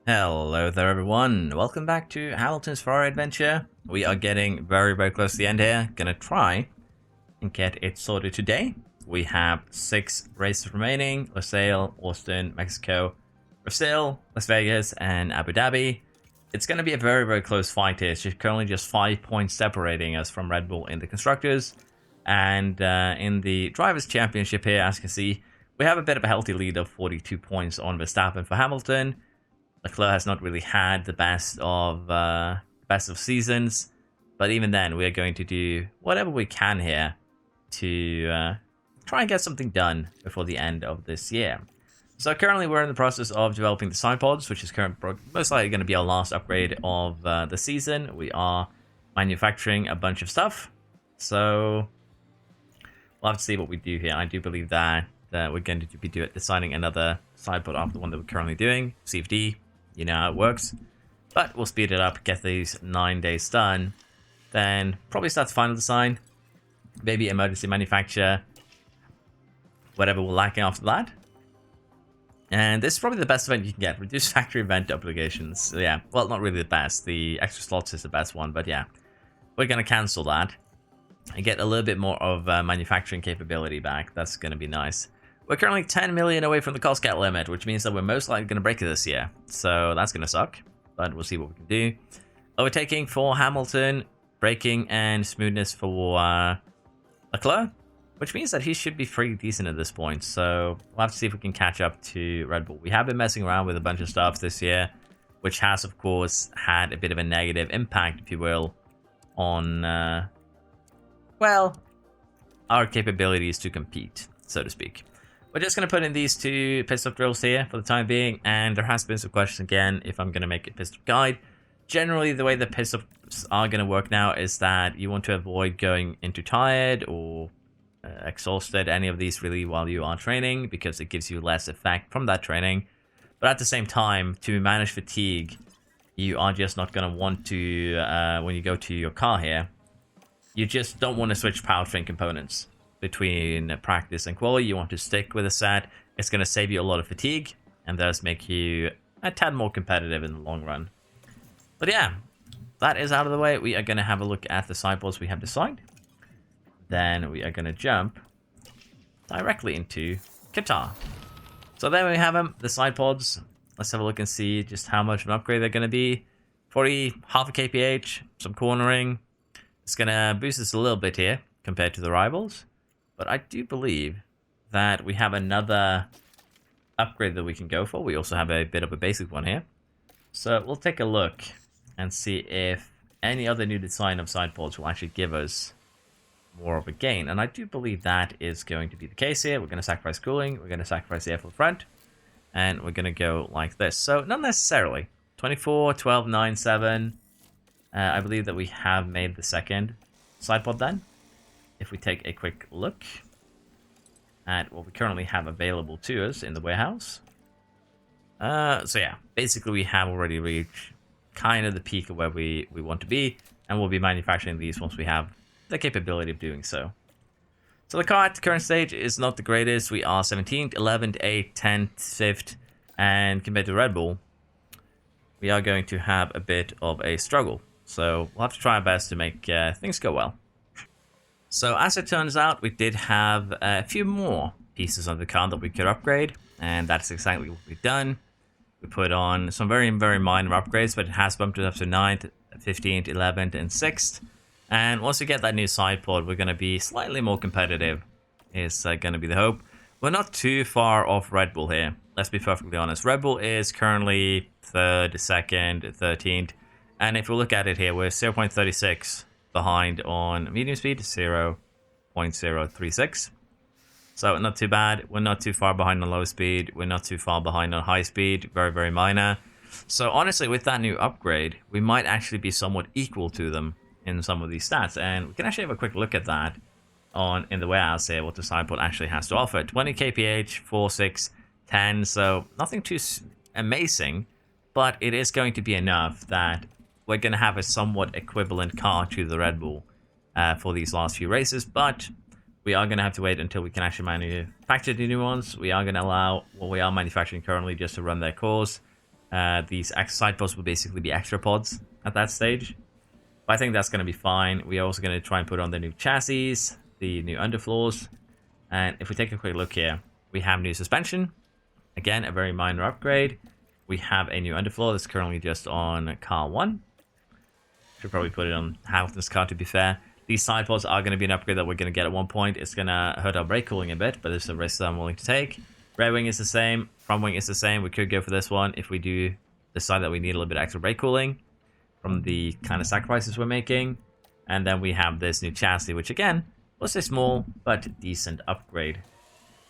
Hello there everyone, welcome back to Hamilton's Ferrari adventure. We are getting very close to the end here. Gonna try and get it sorted today. We have 6 races remaining: Losail, Austin, Mexico, Brazil, Las Vegas, and Abu Dhabi. It's gonna be a very close fight here. It's currently just 5 points separating us from Red Bull in the Constructors. And in the Drivers' Championship here, as you can see, we have a bit of a healthy lead of 42 points on Verstappen for Hamilton. Leclerc has not really had the best of seasons, but even then, we are going to do whatever we can here to try and get something done before the end of this year. So currently, we're in the process of developing the side pods, which is most likely going to be our last upgrade of the season. We are manufacturing a bunch of stuff, so we'll have to see what we do here. I do believe that we're going to be designing another side pod after the one that we're currently doing, CFD. You know how it works. But we'll speed it up, get these 9 days done. Then probably start the final design. Maybe emergency manufacture. Whatever we're lacking after that. And this is probably the best event you can get. Reduced factory event obligations. So yeah, well, not really the best. The extra slots is the best one, but yeah. We're going to cancel that. And get a little bit more of manufacturing capability back. That's going to be nice. We're currently 10 million away from the cost cap limit, which means that we're most likely going to break it this year. So that's going to suck, but we'll see what we can do. Overtaking for Hamilton, braking and smoothness for Leclerc, which means that he should be pretty decent at this point. So we'll have to see if we can catch up to Red Bull. We have been messing around with a bunch of stuff this year, which has, of course, had a bit of a negative impact, if you will, on, well, our capabilities to compete, so to speak. We're just going to put in these 2 pit stop drills here for the time being, and there has been some questions again if I'm going to make a pit stop guide. Generally, the way the pit stops are going to work now is that you want to avoid going into tired or exhausted, any of these really, while you are training, because it gives you less effect from that training. But at the same time, to manage fatigue, you are just not going to want to, when you go to your car here, you just don't want to switch powertrain components between practice and quali. You want to stick with a set. It's going to save you a lot of fatigue and thus make you a tad more competitive in the long run. But yeah, that is out of the way. We are going to have a look at the side pods we have designed. Then we are going to jump directly into Qatar. So there we have them, the side pods. Let's have a look and see just how much of an upgrade they're going to be. 40, half a kph, some cornering. It's going to boost us a little bit here compared to the rivals. But I do believe that we have another upgrade that we can go for. We also have a bit of a basic one here. So we'll take a look and see if any other new design of side pods will actually give us more of a gain. And I do believe that is going to be the case here. We're going to sacrifice cooling. We're going to sacrifice the air for the front. And we're going to go like this. So not necessarily. 24, 12, 9, 7. I believe that we have made the second side pod then. If we take a quick look at what we currently have available to us in the warehouse. So yeah, basically we have already reached kind of the peak of where we want to be, and we'll be manufacturing these once we have the capability of doing so. So the car at the current stage is not the greatest. We are 17th, 11th, 8th, 10th, 5th, and compared to Red Bull, we are going to have a bit of a struggle. So we'll have to try our best to make things go well. So as it turns out, we did have a few more pieces of the car that we could upgrade, and that's exactly what we've done. We put on some very minor upgrades, but it has bumped it up to 9th, 15th, 11th, and 6th. And once we get that new side pod, we're going to be slightly more competitive, is going to be the hope. We're not too far off Red Bull here, let's be perfectly honest. Red Bull is currently 3rd, 2nd, 13th, and if we look at it here, we're 0.36 behind on medium speed, 0.036. So not too bad. We're not too far behind on low speed. We're not too far behind on high speed. Very minor. So honestly, with that new upgrade, we might actually be somewhat equal to them in some of these stats. And we can actually have a quick look at that in the warehouse here, what the side pod actually has to offer. 20 kph, 4, 6, 10. So nothing too amazing, but it is going to be enough that we're going to have a somewhat equivalent car to the Red Bull for these last few races, but we are going to have to wait until we can actually manufacture the new ones. We are going to allow what we are manufacturing currently just to run their course. These side pods will basically be extra pods at that stage. But I think that's going to be fine. We're also going to try and put on the new chassis, the new underfloors. And if we take a quick look here, we have new suspension. Again, a very minor upgrade. We have a new underfloor that's currently just on car 1. Should probably put it on Hamilton's car, to be fair. These side pods are going to be an upgrade that we're going to get at one point. It's going to hurt our brake cooling a bit, but it's a risk that I'm willing to take. Rear wing is the same. Front wing is the same. We could go for this one if we do decide that we need a little bit extra brake cooling from the kind of sacrifices we're making. And then we have this new chassis, which again, was a small but decent upgrade.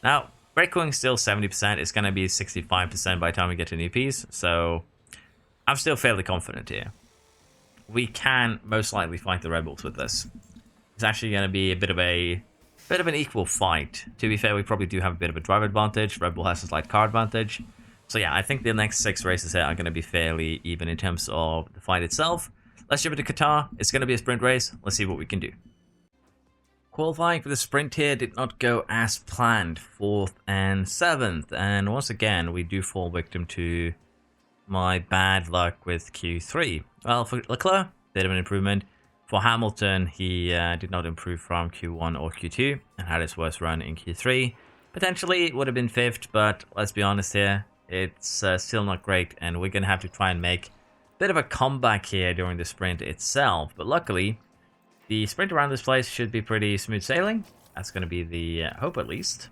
Now, brake cooling is still 70%. It's going to be 65% by the time we get to new piece. So I'm still fairly confident here. We can most likely fight the Red Bulls with this. It's actually going to be a bit of an equal fight. To be fair, we probably do have a bit of a driver advantage. Red Bull has a slight car advantage. So yeah, I think the next 6 races here are going to be fairly even in terms of the fight itself. Let's jump into Qatar. It's going to be a sprint race. Let's see what we can do. Qualifying for the sprint here did not go as planned. 4th and 7th. And once again, we do fall victim to my bad luck with Q3. Well, for Leclerc, bit of an improvement. For Hamilton, he did not improve from Q1 or Q2 and had his worst run in Q3. Potentially, it would have been 5th, but let's be honest here, it's still not great, and we're going to have to try and make a bit of a comeback here during the sprint itself. But luckily, the sprint around this place should be pretty smooth sailing. That's going to be the hope, at least.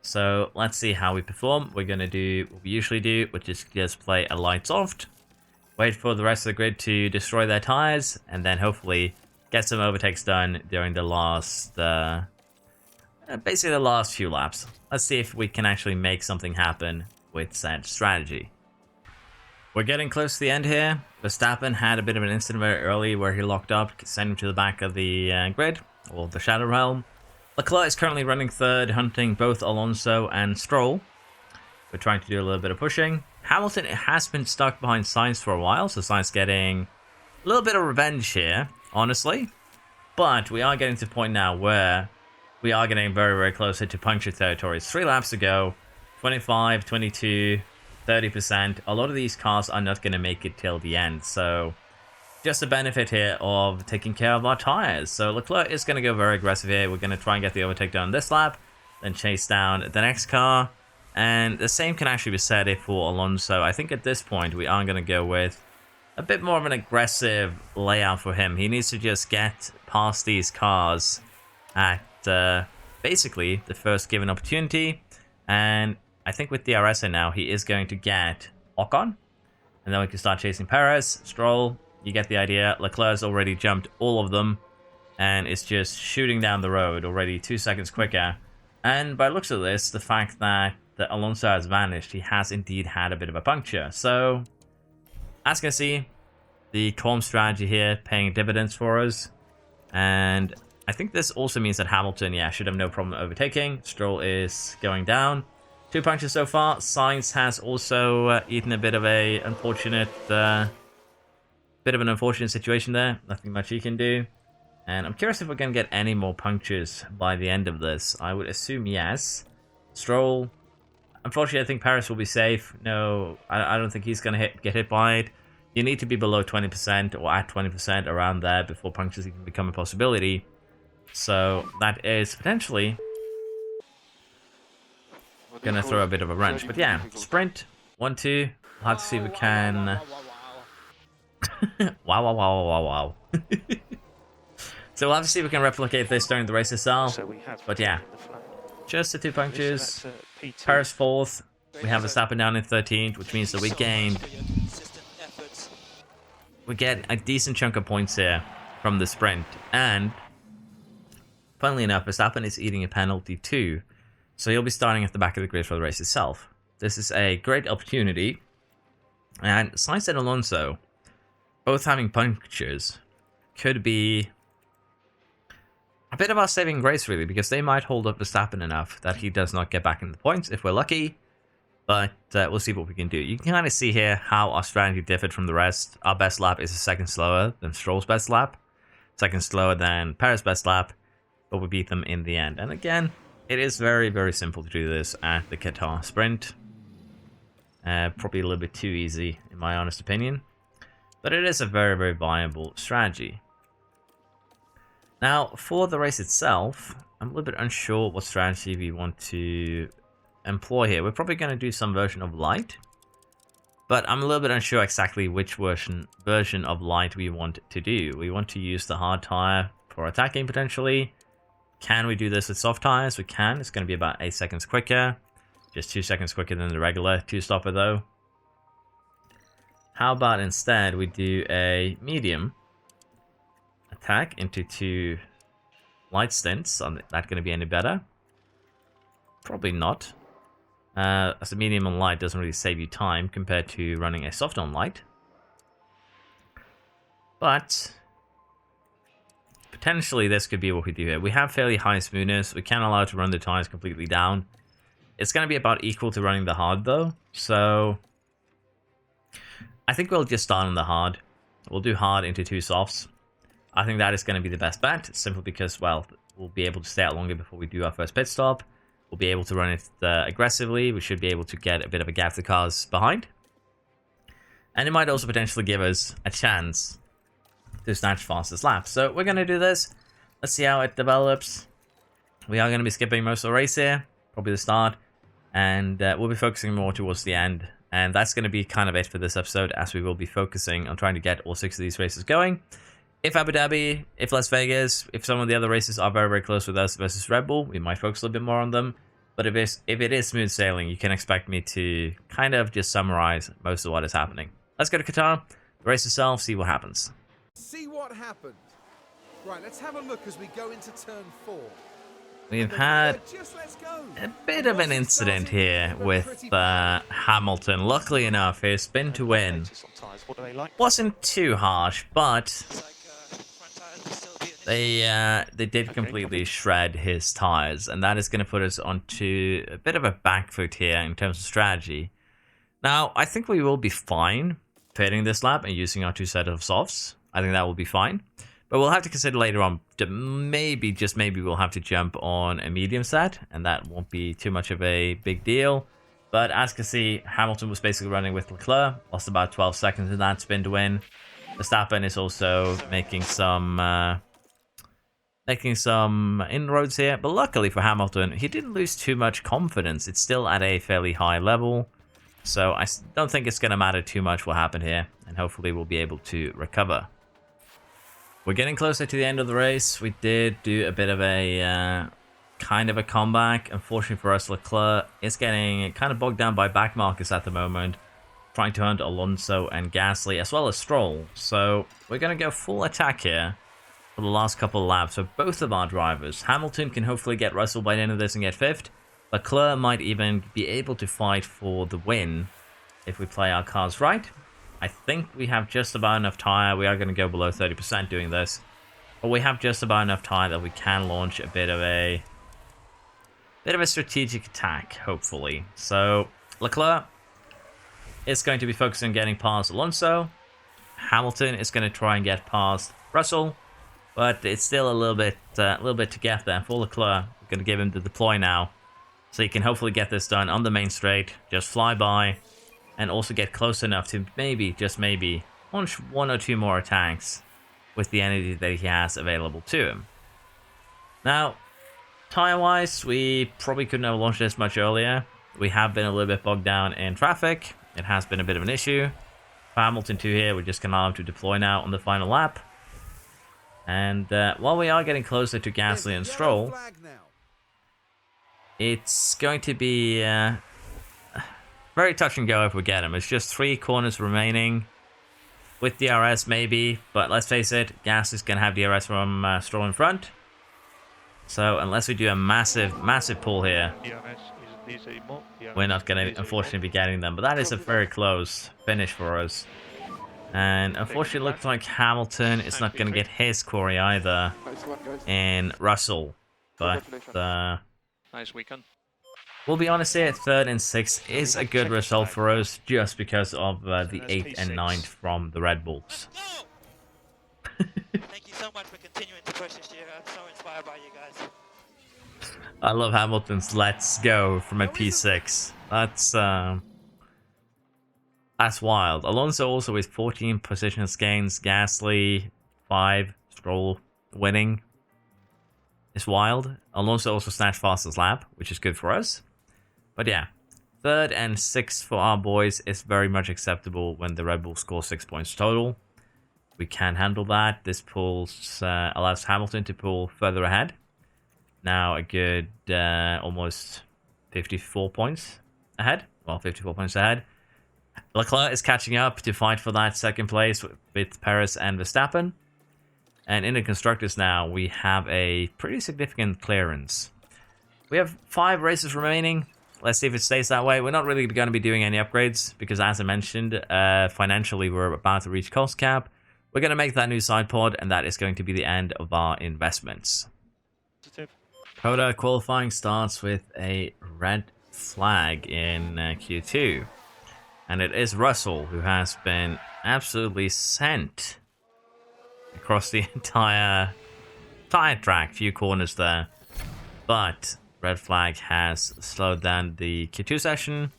So let's see how we perform. We're going to do what we usually do, which is just play a light soft. Wait for the rest of the grid to destroy their tires, and then hopefully get some overtakes done during the last, basically the last few laps. Let's see if we can actually make something happen with said strategy. We're getting close to the end here. Verstappen had a bit of an incident very early where he locked up, sent him to the back of the grid, or the Shadow Realm. Leclerc is currently running 3rd, hunting both Alonso and Stroll. We're trying to do a little bit of pushing. Hamilton has been stuck behind Sainz for a while, so Sainz getting a little bit of revenge here, honestly. But we are getting to the point now where we are getting very, very close to puncture territory. 3 laps to go, 25, 22, 30%. A lot of these cars are not going to make it till the end, so just a benefit here of taking care of our tires. So Leclerc is going to go very aggressive here. We're going to try and get the overtake done this lap, then chase down the next car. And the same can actually be said for Alonso. I think at this point we are going to go with a bit more of an aggressive layout for him. He needs to just get past these cars at basically the first given opportunity. And I think with DRS now, he is going to get Ocon. And then we can start chasing Perez, Stroll. You get the idea. Leclerc's already jumped all of them. And it's just shooting down the road already 2 seconds quicker. And by looks of this, the fact that Alonso has vanished, he has indeed had a bit of a puncture. So, as you can see, the calm strategy here paying dividends for us. And I think this also means that Hamilton, yeah, should have no problem overtaking. Stroll is going down. 2 punctures so far. Sainz has also eaten a bit of an unfortunate situation there. Nothing much he can do. And I'm curious if we're going to get any more punctures by the end of this. I would assume yes. Stroll, unfortunately, I think Paris will be safe. No, I don't think he's going to get hit by it. You need to be below 20% or at 20% around there before punctures even become a possibility. So that is potentially going to throw a bit of a wrench. But yeah, sprint, 1-2. We'll have to see if we can... wow. So we'll have to see if we can replicate this during the race itself. But yeah, just the 2 punctures. Paris 4th. We have Verstappen down in 13th, which means that we get a decent chunk of points here from the sprint. And funnily enough, Verstappen is eating a penalty too, so he'll be starting at the back of the grid for the race itself. This is a great opportunity. And Sainz and Alonso, both having punctures, could be a bit of our saving grace, really, because they might hold up Verstappen enough that he does not get back in the points if we're lucky. But we'll see what we can do. You can kind of see here how our strategy differed from the rest. Our best lap is a second slower than Stroll's best lap, second slower than Perez's best lap, but we beat them in the end. And again, it is very, very simple to do this at the Qatar sprint. Probably a little bit too easy, in my honest opinion. But it is a very, very viable strategy. Now, for the race itself, I'm a little bit unsure what strategy we want to employ here. We're probably going to do some version of light. But I'm a little bit unsure exactly which version of light we want to do. We want to use the hard tire for attacking potentially. Can we do this with soft tires? We can. It's going to be about 8 seconds quicker. Just 2 seconds quicker than the regular 2-stopper though. How about instead we do a medium attack into 2 light stints? Is that going to be any better? Probably not. As a medium on light doesn't really save you time compared to running a soft on light. But potentially this could be what we do here. We have fairly high smoothness. We can allow to run the tires completely down. It's going to be about equal to running the hard though. So I think we'll just start on the hard. We'll do hard into 2 softs. I think that is going to be the best bet, simply because, well, we'll be able to stay out longer before we do our first pit stop. We'll be able to run it aggressively. We should be able to get a bit of a gap to cars behind. And it might also potentially give us a chance to snatch fastest lap. So we're going to do this. Let's see how it develops. We are going to be skipping most of the race here, probably the start. And we'll be focusing more towards the end. And that's going to be kind of it for this episode, as we will be focusing on trying to get all 6 of these races going. If Abu Dhabi, if Las Vegas, if some of the other races are very, very close with us versus Red Bull, we might focus a little bit more on them. But if it is smooth sailing, you can expect me to kind of just summarize most of what is happening. Let's go to Qatar, the race itself, see what happens. See what happened. Right, let's have a look as we go into turn 4. We've had a bit of an incident here with Hamilton. Luckily enough, his spin to win wasn't too harsh, but they did completely shred his tires, and that is going to put us onto a bit of a back foot here in terms of strategy. Now, I think we will be fine pitting this lap and using our 2 sets of softs. I think that will be fine. But we'll have to consider later on that maybe, just maybe, we'll have to jump on a medium set, and that won't be too much of a big deal. But as you can see, Hamilton was basically running with Leclerc, lost about 12 seconds in that spin to win. Verstappen is also making some inroads here, but luckily for Hamilton, he didn't lose too much confidence. It's still at a fairly high level, so I don't think it's going to matter too much what happened here, and hopefully we'll be able to recover. We're getting closer to the end of the race. We did do a bit of a kind of a comeback. Unfortunately for us, Leclerc is getting kind of bogged down by back markers at the moment, trying to hunt Alonso and Gasly as well as Stroll. So we're going to go full attack here for the last couple of laps of both of our drivers. Hamilton can hopefully get Russell by the end of this and get 5th. Leclerc might even be able to fight for the win if we play our cards right. I think we have just about enough tire. We are going to go below 30% doing this, but we have just about enough tire that we can launch a bit of a strategic attack, hopefully. So Leclerc is going to be focusing on getting past Alonso. Hamilton is going to try and get past Russell, but it's still a little bit to get there. For Leclerc, we're going to give him the deploy now, so he can hopefully get this done on the main straight, just fly by, and also get close enough to maybe, just maybe, launch 1 or 2 more attacks with the energy that he has available to him. Now, tire-wise, we probably couldn't have launched this much earlier. We have been a little bit bogged down in traffic. It has been a bit of an issue. For Hamilton 2 here, we're just going to allow him to deploy now on the final lap. And while we are getting closer to Gasly and Stroll, it's going to be very touch and go if we get him. It's just 3 corners remaining with DRS maybe, but let's face it, Gasly's going to have DRS from Stroll in front. So unless we do a massive pull here, we're not going to unfortunately be getting them. But that is a very close finish for us. And unfortunately, it looks like Hamilton is not going to get his quarry either in Russell. But nice weekend. We'll be honest here, 3rd and 6th is a good result for us just because of the 8th and 9th from the Red Bulls. Thank you so much for continuing to push this year. I'm so inspired by you guys. I love Hamilton's "Let's Go" from a P6. That's wild. Alonso also with 14 position gains, Gasly 5, Stroll winning. It's wild. Alonso also snatched fastest lap, which is good for us. But yeah, 3rd and 6th for our boys is very much acceptable when the Red Bull scores 6 points total. We can handle that. This pulls allows Hamilton to pull further ahead. Now a good almost 54 points ahead. Well, 54 points ahead. Leclerc is catching up to fight for that 2nd place with Perez and Verstappen. And in the constructors now, we have a pretty significant clearance. We have 5 races remaining. Let's see if it stays that way. We're not really going to be doing any upgrades because, as I mentioned, financially we're about to reach cost cap. We're going to make that new side pod, and that is going to be the end of our investments. Coda qualifying starts with a red flag in Q2. And it is Russell who has been absolutely sent across the entire track, few corners there. But red flag has slowed down the Q2 session.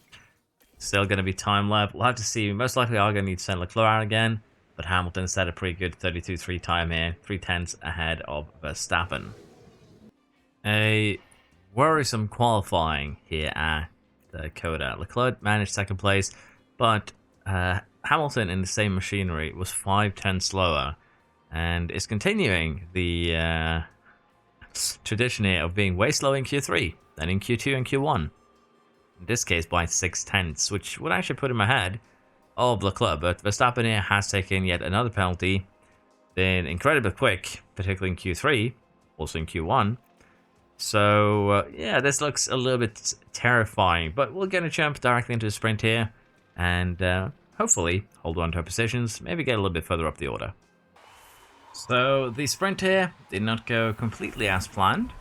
Still going to be time left. We'll have to see. Most likely are going to need to send Leclerc out again. But Hamilton set a pretty good 32.3 time here. 3/10 ahead of Verstappen. A worrisome qualifying here at the Coda. Leclerc managed 2nd place. But Hamilton in the same machinery was 5/10 slower. And is continuing the tradition here of being way slower in Q3 than in Q2 and Q1. In this case by 6/10, which would actually put him ahead of Leclerc. But Verstappen here has taken yet another penalty. Been incredibly quick, particularly in Q3, also in Q1. So yeah, this looks a little bit terrifying. But we're going to jump directly into the sprint here. And hopefully hold on to our positions, maybe get a little bit further up the order. So the sprint here did not go completely as planned,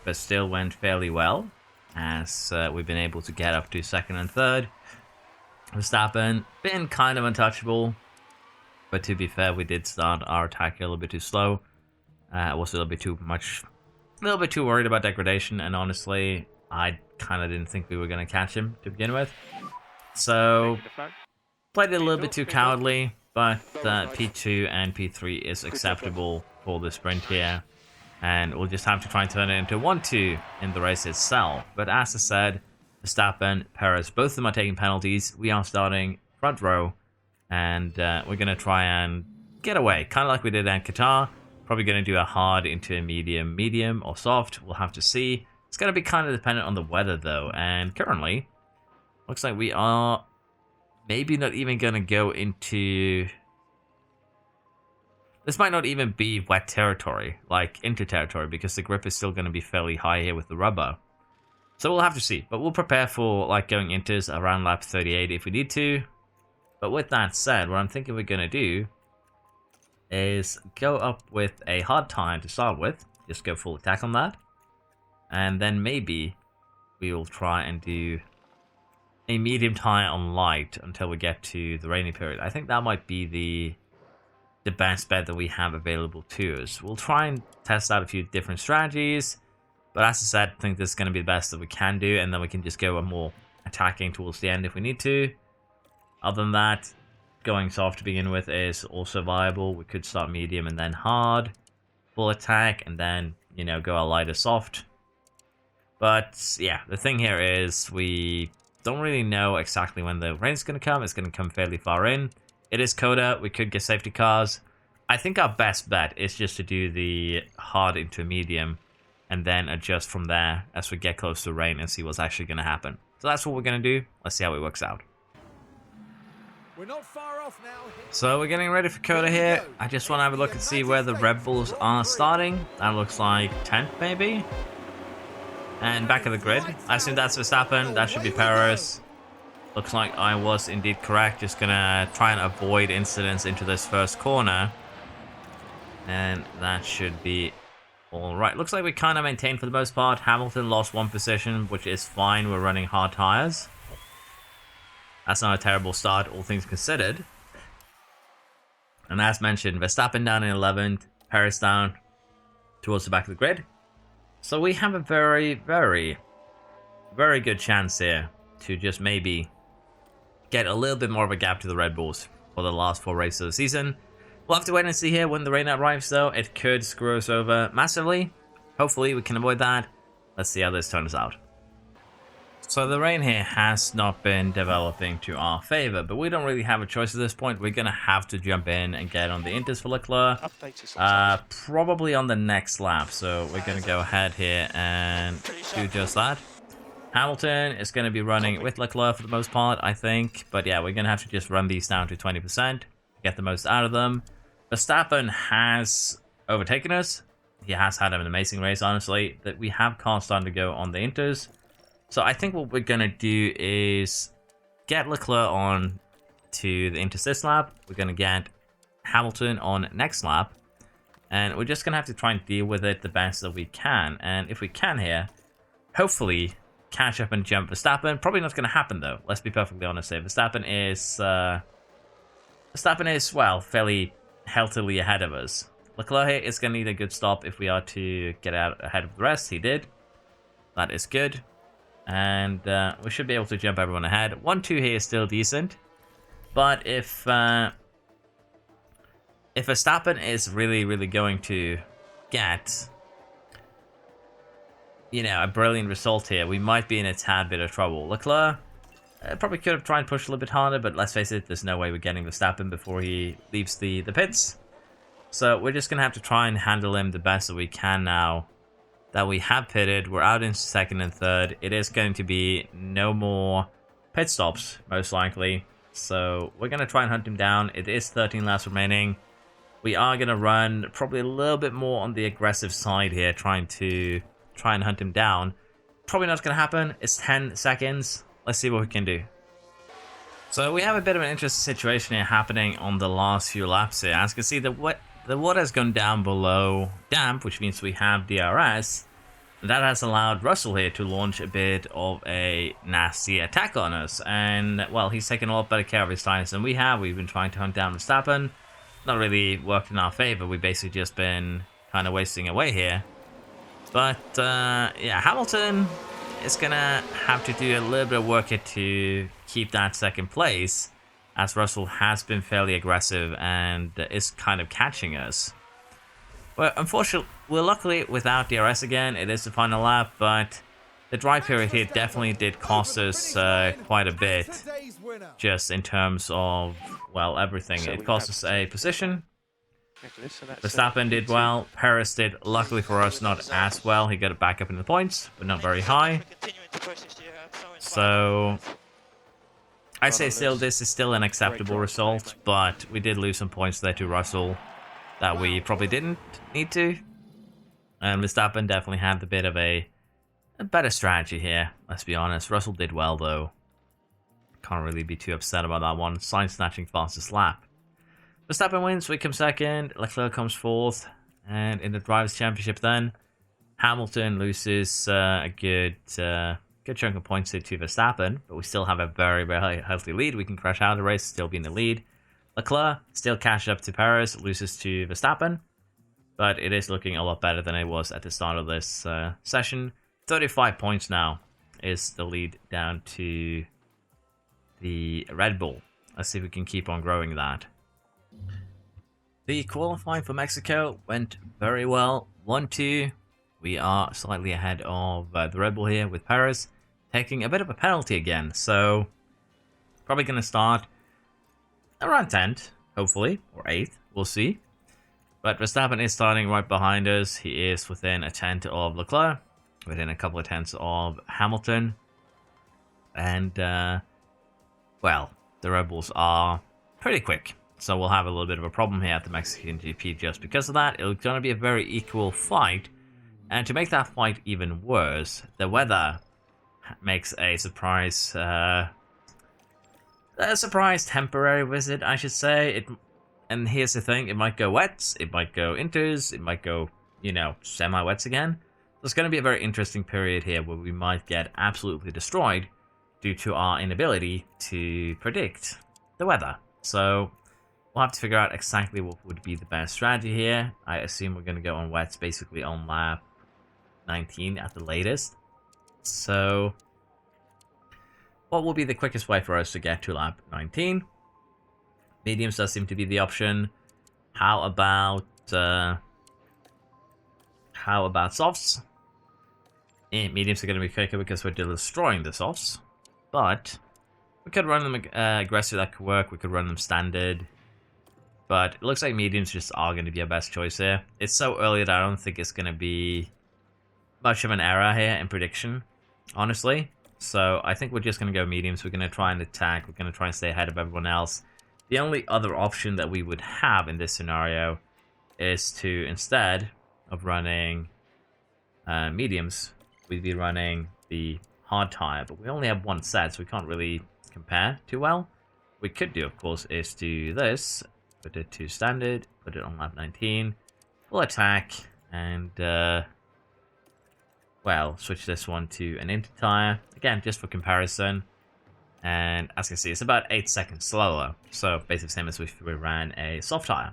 but still went fairly well, as we've been able to get up to 2nd and 3rd. Verstappen, been kind of untouchable, but to be fair, we did start our attack a little bit too slow. I was a little bit too worried about degradation, and honestly, I kind of didn't think we were going to catch him to begin with. So, played it a little bit too cowardly, but P2 and P3 is acceptable for the sprint here. And we'll just have to try and turn it into 1-2 in the race itself. But as I said, Verstappen, Perez, both of them are taking penalties. We are starting front row, and we're going to try and get away. Kind of like we did at Qatar. Probably going to do a hard into a medium or soft. We'll have to see. It's going to be kind of dependent on the weather, though. And currently, looks like we are maybe not even going to go into... This might not even be wet territory, like into territory, because the grip is still going to be fairly high here with the rubber. So we'll have to see. But we'll prepare for like going intos around lap 38 if we need to. But with that said, what I'm thinking we're going to do is go up with a hard tire to start with. Just go full attack on that. And then maybe we will try and do a medium tire on light until we get to the rainy period. I think that might be the best bet that we have available to us. We'll try and test out a few different strategies. But as I said, I think this is going to be the best that we can do. And then we can just go more attacking towards the end if we need to. Other than that, going soft to begin with is also viable. We could start medium and then hard, full attack, and then, you know, go a lighter soft. But yeah, the thing here is we don't really know exactly when the rain's going to come. It's going to come fairly far in. It is Coda. We could get safety cars. I think our best bet is just to do the hard into medium and then adjust from there as we get close to rain and see what's actually going to happen. So that's what we're going to do. Let's see how it works out. We're not far off now. So we're getting ready for Coda here. I just want to have a look and see where the Red Bulls are starting. That looks like 10th maybe. And back of the grid. I assume that's Verstappen. That should be Perez. Looks like I was indeed correct. Just gonna try and avoid incidents into this first corner. And that should be alright. Looks like we kind of maintained for the most part. Hamilton lost one position, which is fine. We're running hard tires. That's not a terrible start, all things considered. And as mentioned, Verstappen down in 11th, Perez down towards the back of the grid. So we have a very, very, very good chance here to just maybe get a little bit more of a gap to the Red Bulls for the last 4 races of the season. We'll have to wait and see here when the rain arrives, though. It could screw us over massively. Hopefully we can avoid that. Let's see how this turns out. So the rain here has not been developing to our favor, but we don't really have a choice at this point. We're going to have to jump in and get on the Inters for Leclerc. Probably on the next lap, so we're going to go ahead here and do just that. Hamilton is going to be running with Leclerc for the most part, I think. But yeah, we're going to have to just run these down to 20% to get the most out of them. Verstappen has overtaken us. He has had an amazing race, honestly. That we have cars starting to go on the Inters. So I think what we're going to do is get Leclerc on to the Inters this lap. We're going to get Hamilton on next lap. And we're just going to have to try and deal with it the best that we can. And if we can here, hopefully catch up and jump Verstappen. Probably not going to happen, though. Let's be perfectly honest here. Verstappen is, well, fairly healthily ahead of us. Leclerc here is going to need a good stop if we are to get out ahead of the rest. He did. That is good. And we should be able to jump everyone ahead. 1-2 here is still decent. But if Verstappen is really going to get, you know, a brilliant result here, we might be in a tad bit of trouble. Leclerc probably could have tried and pushed a little bit harder, but let's face it, there's no way we're getting Verstappen before he leaves the pits. So we're just going to have to try and handle him the best that we can now that we have pitted. We're out in second and third. It is going to be no more pit stops, most likely. So we're going to try and hunt him down. It is 13 laps remaining. We are going to run probably a little bit more on the aggressive side here, trying and hunt him down. Probably not going to happen. It's 10 seconds. Let's see what we can do. So we have a bit of an interesting situation here happening on the last few laps here. As you can see, the water has gone down below damp, which means we have DRS. That has allowed Russell here to launch a bit of a nasty attack on us. And, well, he's taken a lot better care of his tires than we have. We've been trying to hunt down Verstappen. Not really worked in our favor. We've basically just been kind of wasting away here. But, yeah, Hamilton is going to have to do a little bit of work here to keep that second place, as Russell has been fairly aggressive and is kind of catching us. Well, unfortunately, we're luckily without DRS again. It is the final lap, but the dry period here definitely did cost us quite a bit, just in terms of, well, everything. It cost us a position. Verstappen did well. Perez did, luckily for us, not as well. He got it back up in the points, but not very high. So I'd say still this is still an acceptable result, but we did lose some points there to Russell that we probably didn't need to. And Verstappen definitely had a bit of a better strategy here, let's be honest. Russell did well, though. Can't really be too upset about that one. Sainz snatching fastest lap. Verstappen wins, we come second, Leclerc comes fourth, and in the Drivers' Championship then, Hamilton loses a good chunk of points to Verstappen, but we still have a very healthy lead. We can crash out of the race, still be in the lead. Leclerc still catches up to Perez, loses to Verstappen, but it is looking a lot better than it was at the start of this session. 35 points now is the lead down to the Red Bull. Let's see if we can keep on growing that. The qualifying for Mexico went very well. 1-2. We are slightly ahead of the Red Bull here with Perez taking a bit of a penalty again. So probably going to start around 10th, hopefully, or 8th. We'll see. But Verstappen is starting right behind us. He is within a tenth of Leclerc, within a couple of tenths of Hamilton. And, well, the Red Bulls are pretty quick. So we'll have a little bit of a problem here at the Mexican GP just because of that. It's going to be a very equal fight. And to make that fight even worse, the weather makes a surprise temporary visit, I should say. And here's the thing, it might go wets, it might go inters, it might go, you know, semi-wets again. So it's going to be a very interesting period here where we might get absolutely destroyed due to our inability to predict the weather. So we'll have to figure out exactly what would be the best strategy here. I assume we're going to go on wets basically on lap 19 at the latest. So what will be the quickest way for us to get to lap 19? Mediums does seem to be the option. How about softs? Mediums are going to be quicker because we're destroying the softs. But we could run them aggressive, that could work. We could run them standard. But it looks like mediums just are going to be our best choice here. It's so early that I don't think it's going to be much of an error here in prediction, honestly. So I think we're just going to go mediums. We're going to try and attack. We're going to try and stay ahead of everyone else. The only other option that we would have in this scenario is to, instead of running mediums, we'd be running the hard tire. But we only have one set, so we can't really compare too well. What we could do, of course, is do this. Put it to standard, put it on lap 19, full attack, and, well, switch this one to an inter tire. Again, just for comparison. And as you can see, it's about 8 seconds slower. So basically the same as if we ran a soft tire.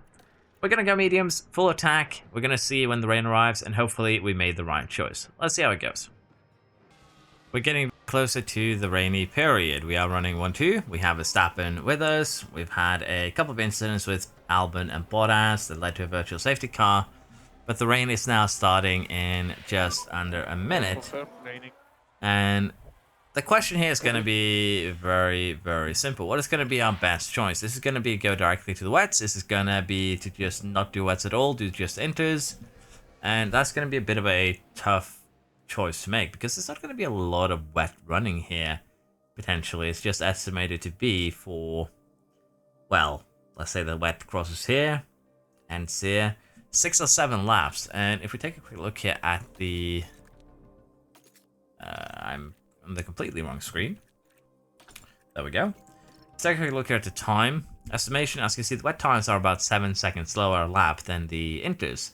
We're going to go mediums, full attack. We're going to see when the rain arrives, and hopefully we made the right choice. Let's see how it goes. We're getting closer to the rainy period. We are running 1-2. We have Verstappen with us. We've had a couple of incidents with Albon and Bottas that led to a virtual safety car. But the rain is now starting in just under a minute. And the question here is going to be very, very simple. What is going to be our best choice? This is going to be go directly to the wets. This is going to be to just not do wets at all, do just inters. And that's going to be a bit of a tough choice to make because there's not going to be a lot of wet running here, potentially. It's just estimated to be for, well, let's say the wet crosses here, ends here, 6 or 7 laps. And if we take a quick look here at the... I'm on the completely wrong screen. There we go. Let's take a quick look here at the time. Estimation, as you can see, the wet tires are about 7 seconds slower a lap than the inters.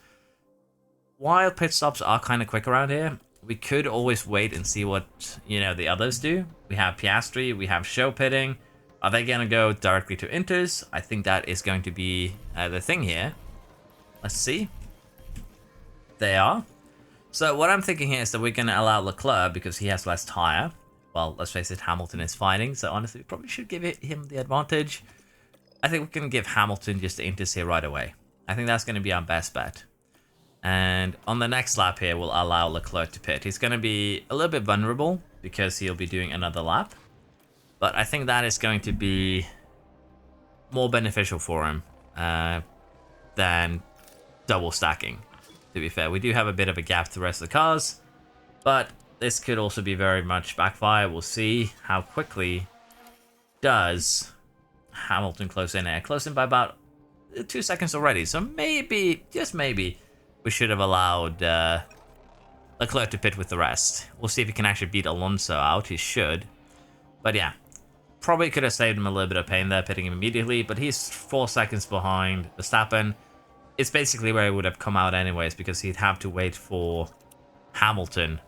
While pit stops are kind of quick around here, we could always wait and see what, you know, the others do. We have Piastri, we have show pitting. Are they going to go directly to inters? I think that is going to be the thing here. Let's see. They are. So what I'm thinking here is that we're going to allow Leclerc because he has less tire. Well, let's face it, Hamilton is fighting, so honestly, we probably should give him the advantage. I think we can give Hamilton just the inters here right away. I think that's going to be our best bet. And on the next lap here, we'll allow Leclerc to pit. He's going to be a little bit vulnerable because he'll be doing another lap. But I think that is going to be more beneficial for him than double stacking, to be fair. We do have a bit of a gap to the rest of the cars, but this could also be very much backfire. We'll see how quickly does Hamilton close in there. Close in by about 2 seconds already. So maybe, just maybe, we should have allowed Leclerc to pit with the rest. We'll see if he can actually beat Alonso out. He should. But yeah, probably could have saved him a little bit of pain there, pitting him immediately. But he's 4 seconds behind Verstappen. It's basically where he would have come out anyways, because he'd have to wait for Hamilton.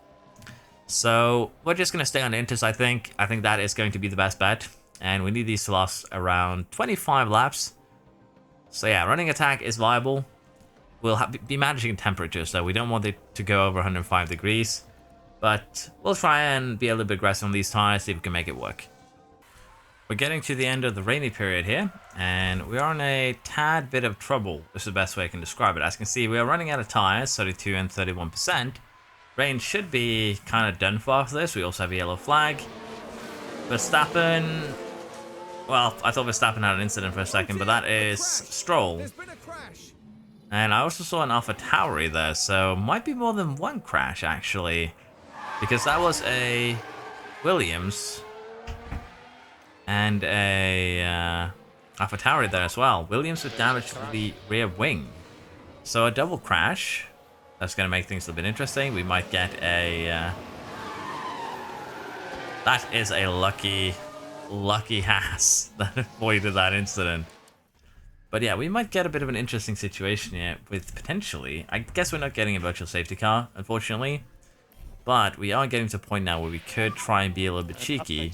So we're just going to stay on the inters, I think. I think that is going to be the best bet. And we need these to last around 25 laps. So yeah, running attack is viable. We'll be managing temperature, so we don't want it to go over 105 degrees. But we'll try and be a little bit aggressive on these tires, see if we can make it work. We're getting to the end of the rainy period here, and we are in a tad bit of trouble. This is the best way I can describe it. As you can see, we are running out of tires, 32 and 31%. Rain should be kind of done for after this. We also have a yellow flag. Verstappen... Well, I thought Verstappen had an incident for a second, but that is Stroll. And I also saw an AlphaTauri there, so might be more than one crash, actually. Because that was a Williams and a AlphaTauri there as well. Williams with damage to the rear wing. So a double crash. That's going to make things a little bit interesting. We might get a... that is a lucky Haas that avoided that incident. But yeah, we might get a bit of an interesting situation here with potentially... I guess we're not getting a virtual safety car, unfortunately. But we are getting to a point now where we could try and be a little bit cheeky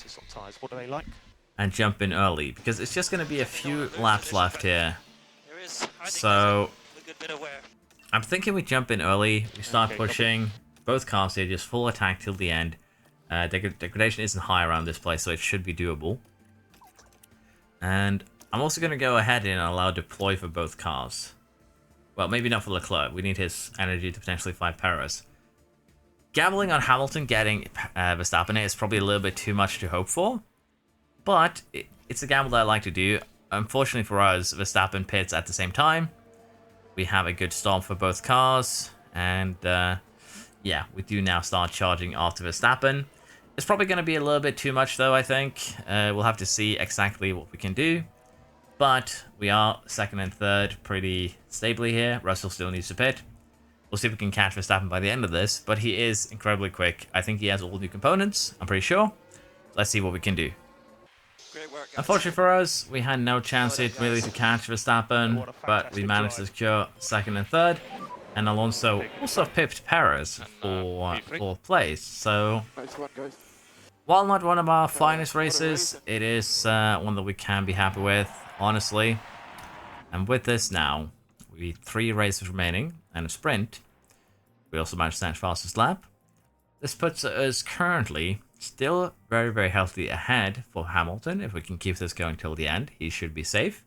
and jump in early. Because it's just going to be a few laps left here. So I'm thinking we jump in early. We start pushing both cars here, just full attack till the end. Degradation isn't high around this place, so it should be doable. And I'm also going to go ahead and allow deploy for both cars. Well, maybe not for Leclerc. We need his energy to potentially fight Perez. Gambling on Hamilton getting Verstappen is probably a little bit too much to hope for. But it's a gamble that I like to do. Unfortunately for us, Verstappen pits at the same time. We have a good start for both cars. And yeah, we do now start charging after Verstappen. It's probably going to be a little bit too much though, I think. We'll have to see exactly what we can do. But we are second and third pretty stably here. Russell still needs to pit. We'll see if we can catch Verstappen by the end of this. But he is incredibly quick. I think he has all new components, I'm pretty sure. Let's see what we can do. Great work, guys. Unfortunately for us, we had no chance really to catch Verstappen. But we managed to secure second and third. And Alonso also pipped Perez for fourth place. So, while not one of our finest races, it is one that we can be happy with, honestly. And with this now, we 3 races remaining and a sprint. We also managed to snatch fastest lap. This puts us currently still very, very healthy ahead for Hamilton. If we can keep this going till the end, he should be safe.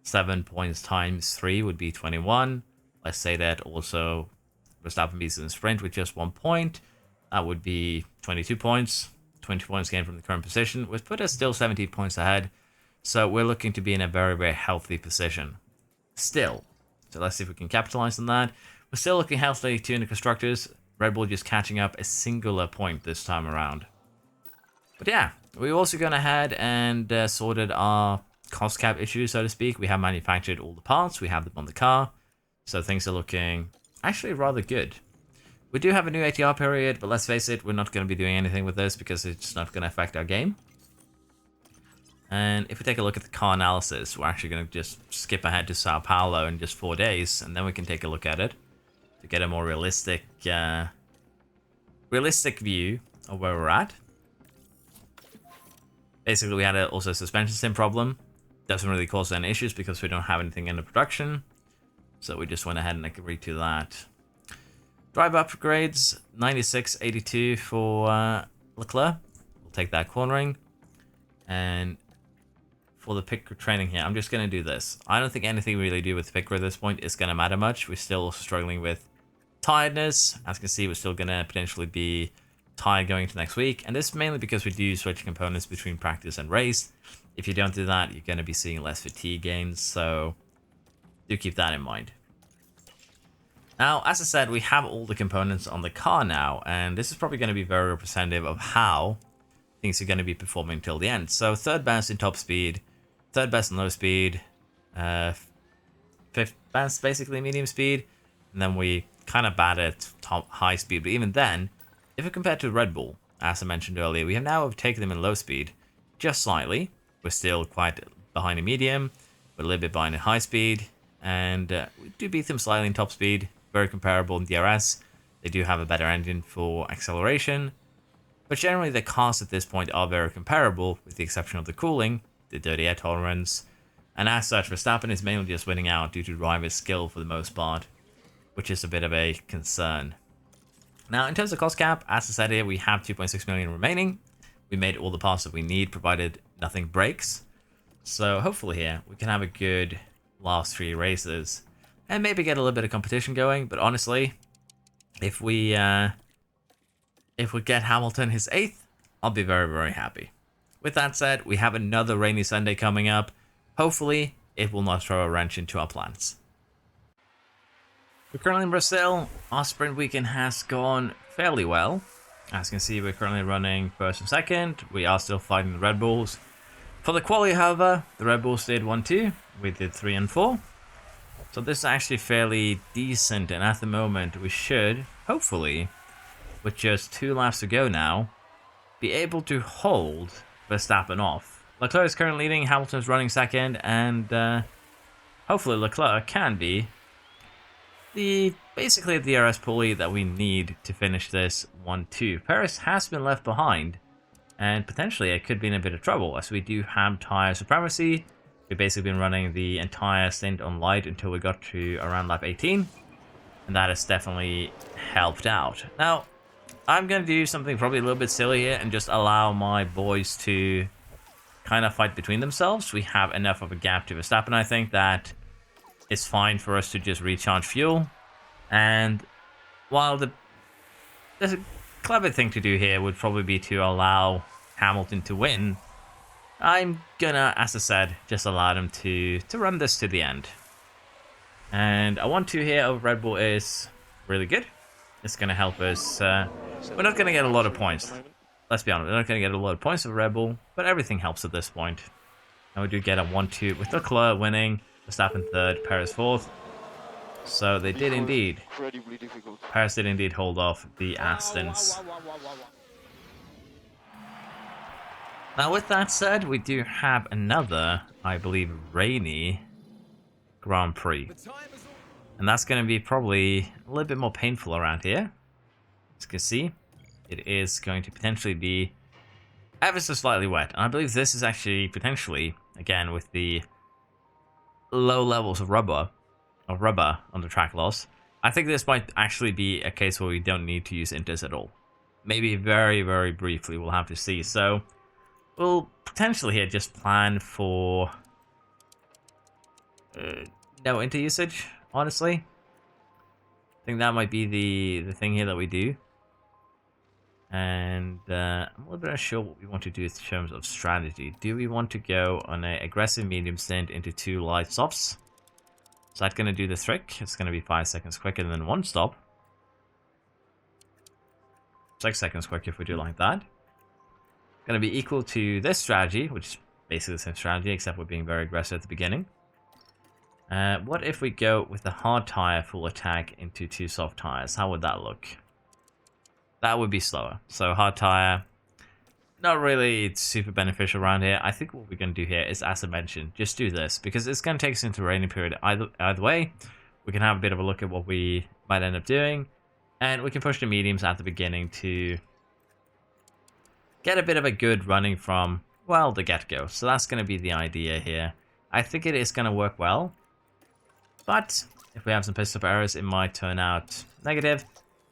7 points times 3 would be 21. Let's say that also Verstappen beats in the sprint with just 1 point. That would be 22 points. 20 points gained from the current position, which put us still 17 points ahead. So we're looking to be in a very, very healthy position. Still. So let's see if we can capitalize on that. We're still looking healthy too in the constructors. Red Bull just catching up a singular point this time around. But yeah, we've also gone ahead and sorted our cost cap issues, so to speak. We have manufactured all the parts. We have them on the car. So things are looking actually rather good. We do have a new ATR period, but let's face it, we're not going to be doing anything with this because it's not going to affect our game. And if we take a look at the car analysis, we're actually going to just skip ahead to Sao Paulo in just 4 days, and then we can take a look at it to get a more realistic view of where we're at. Basically, we had also a suspension sim problem. Doesn't really cause any issues because we don't have anything in the production. So we just went ahead and agreed to that. Drive upgrades, 96, 82 for Leclerc. We'll take that cornering. And for the pit grid training here, I'm just going to do this. I don't think anything we really do with pit grid at this point is going to matter much. We're still struggling with tiredness. As you can see, we're still going to potentially be tired going into next week. And this is mainly because we do switch components between practice and race. If you don't do that, you're going to be seeing less fatigue gains. So do keep that in mind. Now, as I said, we have all the components on the car now, and this is probably going to be very representative of how things are going to be performing till the end. So, third best in top speed, third best in low speed, fifth best basically medium speed, and then we kind of bad at top high speed. But even then, if we compare to Red Bull, as I mentioned earlier, we have now overtaken them in low speed, just slightly. We're still quite behind in medium, we're a little bit behind in high speed, and we do beat them slightly in top speed. Very comparable in DRS. They do have a better engine for acceleration, but generally the cars at this point are very comparable with the exception of the cooling, the dirty air tolerance, and as such Verstappen is mainly just winning out due to driver's skill for the most part, which is a bit of a concern. Now in terms of cost cap, as I said here, we have 2.6 million remaining. We made all the parts that we need provided nothing breaks, so hopefully here we can have a good last 3 races and maybe get a little bit of competition going. But honestly, if we get Hamilton his 8th, I'll be very, very happy. With that said, we have another rainy Sunday coming up. Hopefully, it will not throw a wrench into our plans. We're currently in Brazil. Our sprint weekend has gone fairly well. As you can see, we're currently running first and second. We are still fighting the Red Bulls. For the quali, however, the Red Bulls did 1-2. We did 3 and 4. So this is actually fairly decent, and at the moment we should, hopefully, with just 2 laps to go now, be able to hold Verstappen off. Leclerc is currently leading, Hamilton's running second, and hopefully Leclerc can be basically the DRS pulley that we need to finish this 1-2. Perez has been left behind, and potentially it could be in a bit of trouble, as we do have tyre supremacy. We've basically been running the entire stint on light until we got to around lap 18, and that has definitely helped out. Now, I'm going to do something probably a little bit silly here and just allow my boys to kind of fight between themselves. We have enough of a gap to Verstappen, I think, that it's fine for us to just recharge fuel. And while there's a clever thing to do here would probably be to allow Hamilton to win, I'm gonna, as I said, just allow them to run this to the end. And a 1-2 here of Red Bull is really good. It's gonna help us. We're not gonna get a lot of points. Let's be honest, we're not gonna get a lot of points of Red Bull, but everything helps at this point. And we do get a 1-2 with Leclerc winning, Verstappen third, Perez fourth. So they did indeed. Perez did indeed hold off the Astons. Now with that said, we do have another, I believe, rainy Grand Prix. And that's going to be probably a little bit more painful around here. As you can see, it is going to potentially be ever so slightly wet. And I believe this is actually potentially, again, with the low levels of rubber on the track loss, I think this might actually be a case where we don't need to use inters at all. Maybe very, very briefly, we'll have to see. So we'll potentially here just plan for no inter usage, honestly. I think that might be the thing here that we do. And I'm a little bit unsure what we want to do in terms of strategy. Do we want to go on an aggressive medium stint into 2 light stops? Is that going to do the trick? It's going to be 5 seconds quicker than 1 stop. 6 seconds quicker if we do like that. Going to be equal to this strategy, which is basically the same strategy, except we're being very aggressive at the beginning. What if we go with the hard tire full attack into 2 soft tires? How would that look? That would be slower. So hard tire, not really super beneficial around here. I think what we're going to do here is, as I mentioned, just do this, because it's going to take us into a rainy period either way. We can have a bit of a look at what we might end up doing, and we can push the mediums at the beginning to get a bit of a good running from, well, the get-go. So that's going to be the idea here. I think it is going to work well, but if we have some pit stop errors, it might turn out negative,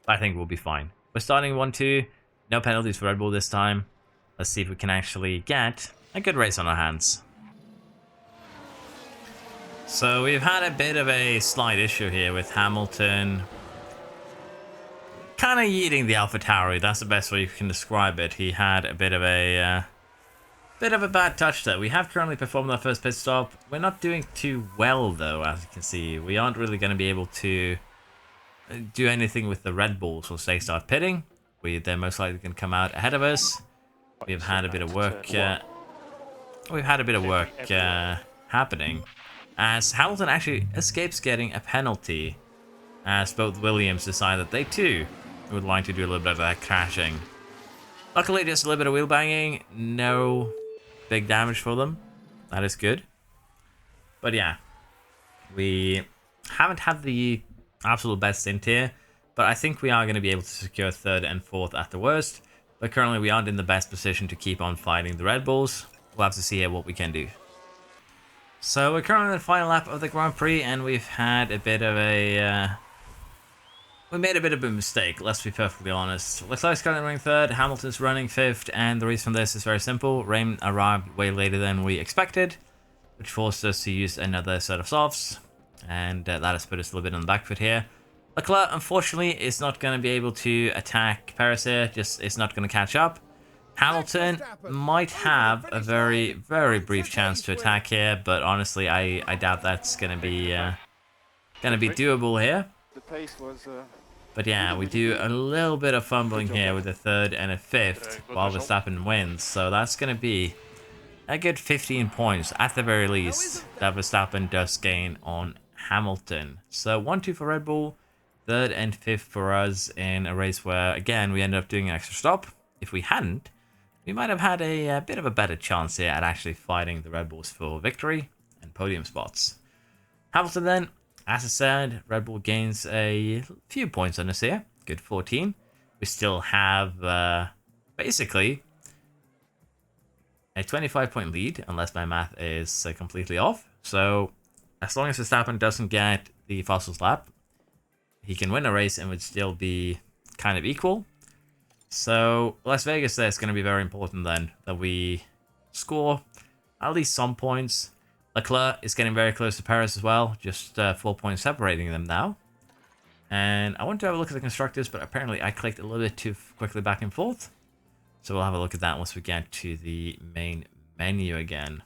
but I think we'll be fine. We're starting 1-2, no penalties for Red Bull this time. Let's see if we can actually get a good race on our hands. So we've had a bit of a slight issue here with Hamilton kind of yeeting the AlphaTauri. That's the best way you can describe it. He had a bit of a bad touch there. We have currently performed our first pit stop. We're not doing too well though, as you can see. We aren't really going to be able to do anything with the Red Bulls once they start pitting. They're most likely going to come out ahead of us. We've had a bit of work. Happening, as Hamilton actually escapes getting a penalty, as both Williams decide that they too would like to do a little bit of that crashing. Luckily, just a little bit of wheel banging, no big damage for them. That is good. But yeah, we haven't had the absolute best stint here, but I think we are going to be able to secure 3rd and 4th at the worst. But currently we aren't in the best position to keep on fighting the Red Bulls. We'll have to see here what we can do. So we're currently in the final lap of the Grand Prix, and we've had a bit of a we made a bit of a mistake, let's be perfectly honest. Leclerc's currently running 3rd, Hamilton's running 5th, and the reason for this is very simple. Rain arrived way later than we expected, which forced us to use another set of softs, and that has put us a little bit on the back foot here. Leclerc, unfortunately, is not going to be able to attack Perez here, just it's not going to catch up. Hamilton might have a very, very brief chance to attack here, but honestly, I doubt that's going to be doable here. But yeah, we do a little bit of fumbling here with a 3rd and a 5th while Verstappen wins, so that's going to be a good 15 points at the very least that Verstappen does gain on Hamilton. So 1-2 for Red Bull, 3rd and 5th for us in a race where, again, we ended up doing an extra stop. If we hadn't, we might have had a bit of a better chance here at actually fighting the Red Bulls for victory and podium spots. Hamilton then, as I said, Red Bull gains a few points on us here, good 14. We still have basically a 25-point lead, unless my math is completely off. So as long as Verstappen doesn't get the fastest lap, he can win a race and would still be kind of equal. So Las Vegas there is going to be very important then that we score at least some points. Leclerc is getting very close to Paris as well, just 4 points separating them now. And I want to have a look at the constructors, but apparently I clicked a little bit too quickly back and forth. So we'll have a look at that once we get to the main menu again.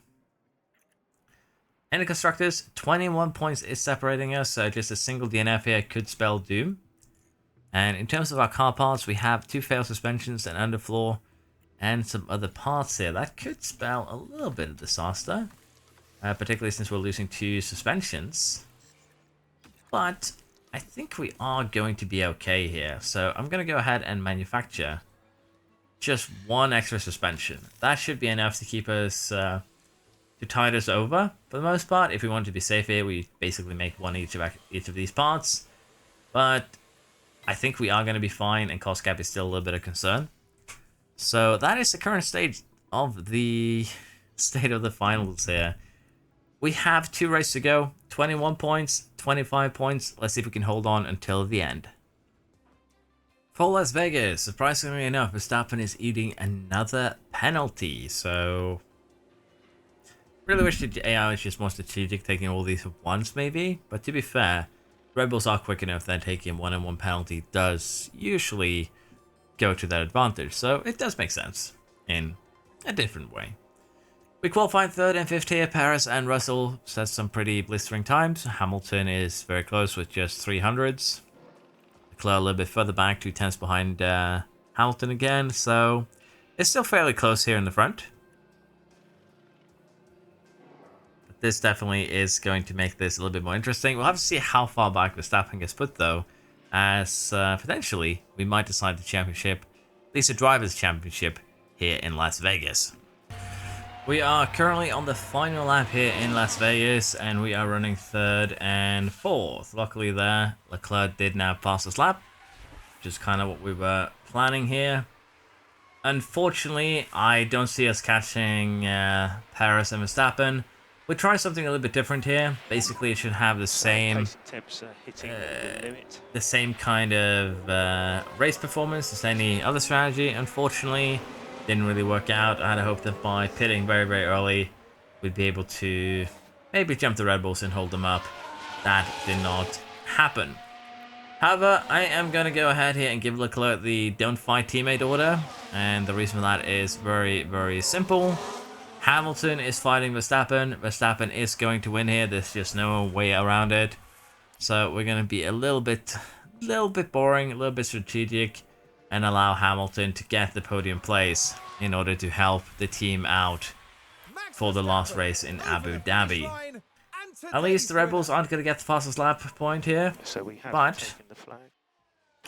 And the constructors, 21 points is separating us, so just a single DNF here could spell doom. And in terms of our car parts, we have 2 failed suspensions, an underfloor, and some other parts here. That could spell a little bit of disaster, particularly since we're losing 2 suspensions. But I think we are going to be okay here. So I'm going to go ahead and manufacture just 1 extra suspension. That should be enough to keep us, to tide us over for the most part. If we want to be safe here, we basically make 1 each of these parts. But I think we are going to be fine, and cost cap is still a little bit of concern. So that is the current state of the finals here. We have 2 races to go, 21 points, 25 points. Let's see if we can hold on until the end. For Las Vegas, surprisingly enough, Verstappen is eating another penalty. So really wish the AI was just more strategic, taking all these at once maybe. But to be fair, Red Bulls are quick enough that taking 1-on-1 penalty does usually go to their advantage. So it does make sense in a different way. We qualified 3rd and 5th here. Paris and Russell set some pretty blistering times. Hamilton is very close with just 300s. Leclerc a little bit further back, 2 tenths behind Hamilton again. So it's still fairly close here in the front. But this definitely is going to make this a little bit more interesting. We'll have to see how far back Verstappen gets put though, as potentially we might decide the championship, at least the Drivers' Championship here in Las Vegas. We are currently on the final lap here in Las Vegas, and we are running 3rd and 4th. Luckily there, Leclerc did now pass this lap, which is kind of what we were planning here. Unfortunately, I don't see us catching Paris and Verstappen. We'll try something a little bit different here. Basically, it should have the same kind of race performance as any other strategy. Unfortunately, didn't really work out. I had a hope that by pitting very, very early, we'd be able to maybe jump the Red Bulls and hold them up. That did not happen. However, I am going to go ahead here and give Leclerc the don't fight teammate order. And the reason for that is very, very simple. Hamilton is fighting Verstappen. Verstappen is going to win here. There's just no way around it. So we're going to be a little bit boring, a little bit strategic, and allow Hamilton to get the podium place in order to help the team out for the last race in Abu Dhabi. At least the Red Bulls aren't going to get the fastest lap point here, but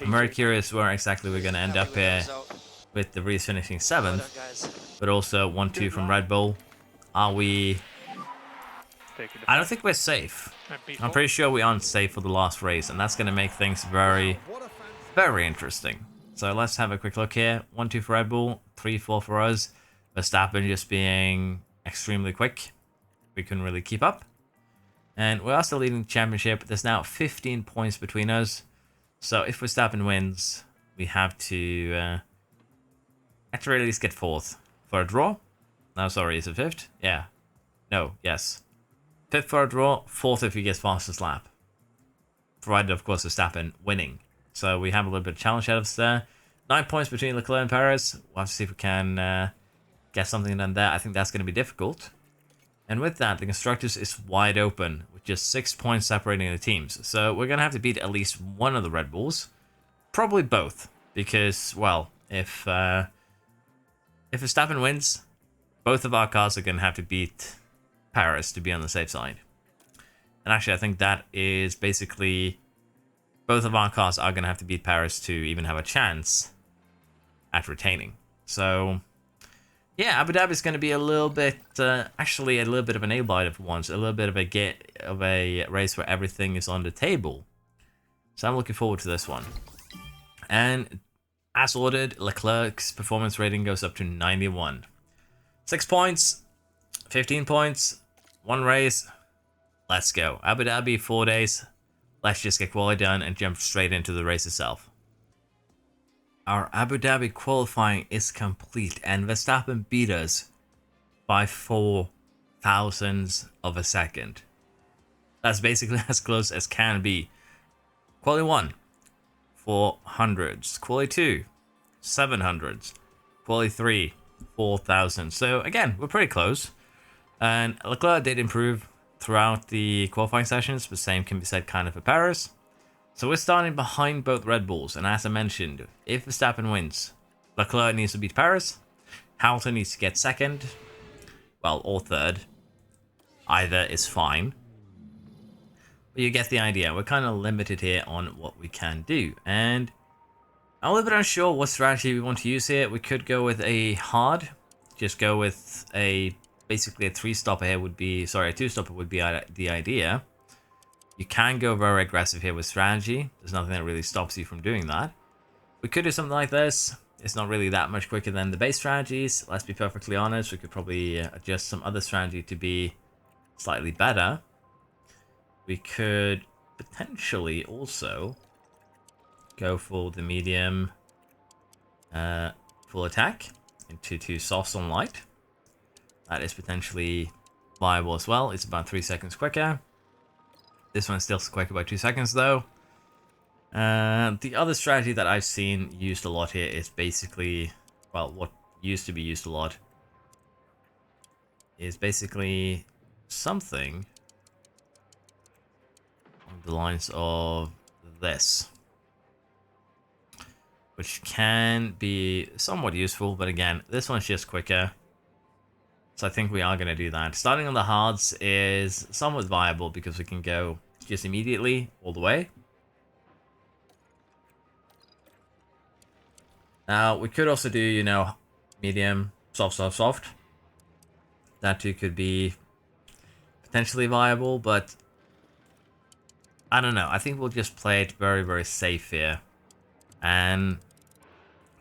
I'm very curious where exactly we're going to end up here with the Reese finishing 7th, but also 1-2 from Red Bull. Are we... I don't think we're safe. I'm pretty sure we aren't safe for the last race, and that's going to make things very, very interesting. So let's have a quick look here. 1-2 for Red Bull, 3-4 for us. Verstappen just being extremely quick. We couldn't really keep up. And we're still leading the championship. There's now 15 points between us. So if Verstappen wins, we have to at the very least get 4th for a draw. No, sorry, is it 5th? Yeah. No, yes. 5th for a draw, 4th if he gets fastest lap. Provided, of course, Verstappen winning. So we have a little bit of challenge ahead of us there. 9 points between Leclerc and Paris. We'll have to see if we can get something done there. I think that's going to be difficult. And with that, the Constructors is wide open, with just 6 points separating the teams. So we're going to have to beat at least one of the Red Bulls. Probably both. Because, well, if Verstappen wins, both of our cars are going to have to beat Paris to be on the safe side. And actually, I think that is basically... both of our cars are going to have to beat Paris to even have a chance at retaining. So, yeah, Abu Dhabi is going to be a little bit, actually a little bit of a nail biter for once. A little bit of a race where everything is on the table. So I'm looking forward to this one. And as ordered, Leclerc's performance rating goes up to 91. 6 points, 15 points, 1 race. Let's go. Abu Dhabi, 4 days. Let's just get quality done and jump straight into the race itself. our Abu Dhabi qualifying is complete and Verstappen beat us by 4 thousandths of a second. That's basically as close as can be. Quali 1, 400s. Quali 2, 700s. Quali 3, 4,000. So again, we're pretty close. And Leclerc did improve throughout the qualifying sessions, but same can be said kind of for Paris. So we're starting behind both Red Bulls, and as I mentioned, if Verstappen wins, Leclerc needs to beat Paris, Hamilton needs to get second, well, or third. Either is fine. But you get the idea. We're kind of limited here on what we can do, and I'm a little bit unsure what strategy we want to use here. We could go with a hard, just go with basically a 3-stopper here would be, sorry, a 2-stopper would be the idea. You can go very aggressive here with strategy. There's nothing that really stops you from doing that. We could do something like this. It's not really that much quicker than the base strategies. Let's be perfectly honest. We could probably adjust some other strategy to be slightly better. We could potentially also go for the medium full attack into 2 softs on light. That is potentially viable as well. It's about 3 seconds quicker. This one's still quicker by 2 seconds though. The other strategy that I've seen used a lot here is basically, well, what used to be used a lot is basically something on the lines of this, which can be somewhat useful, but again, this one's just quicker. So I think we are going to do that. Starting on the hards is somewhat viable because we can go just immediately all the way. Now, we could also do, you know, medium, soft, soft, soft. That too could be potentially viable, but I don't know. I think we'll just play it very, very safe here and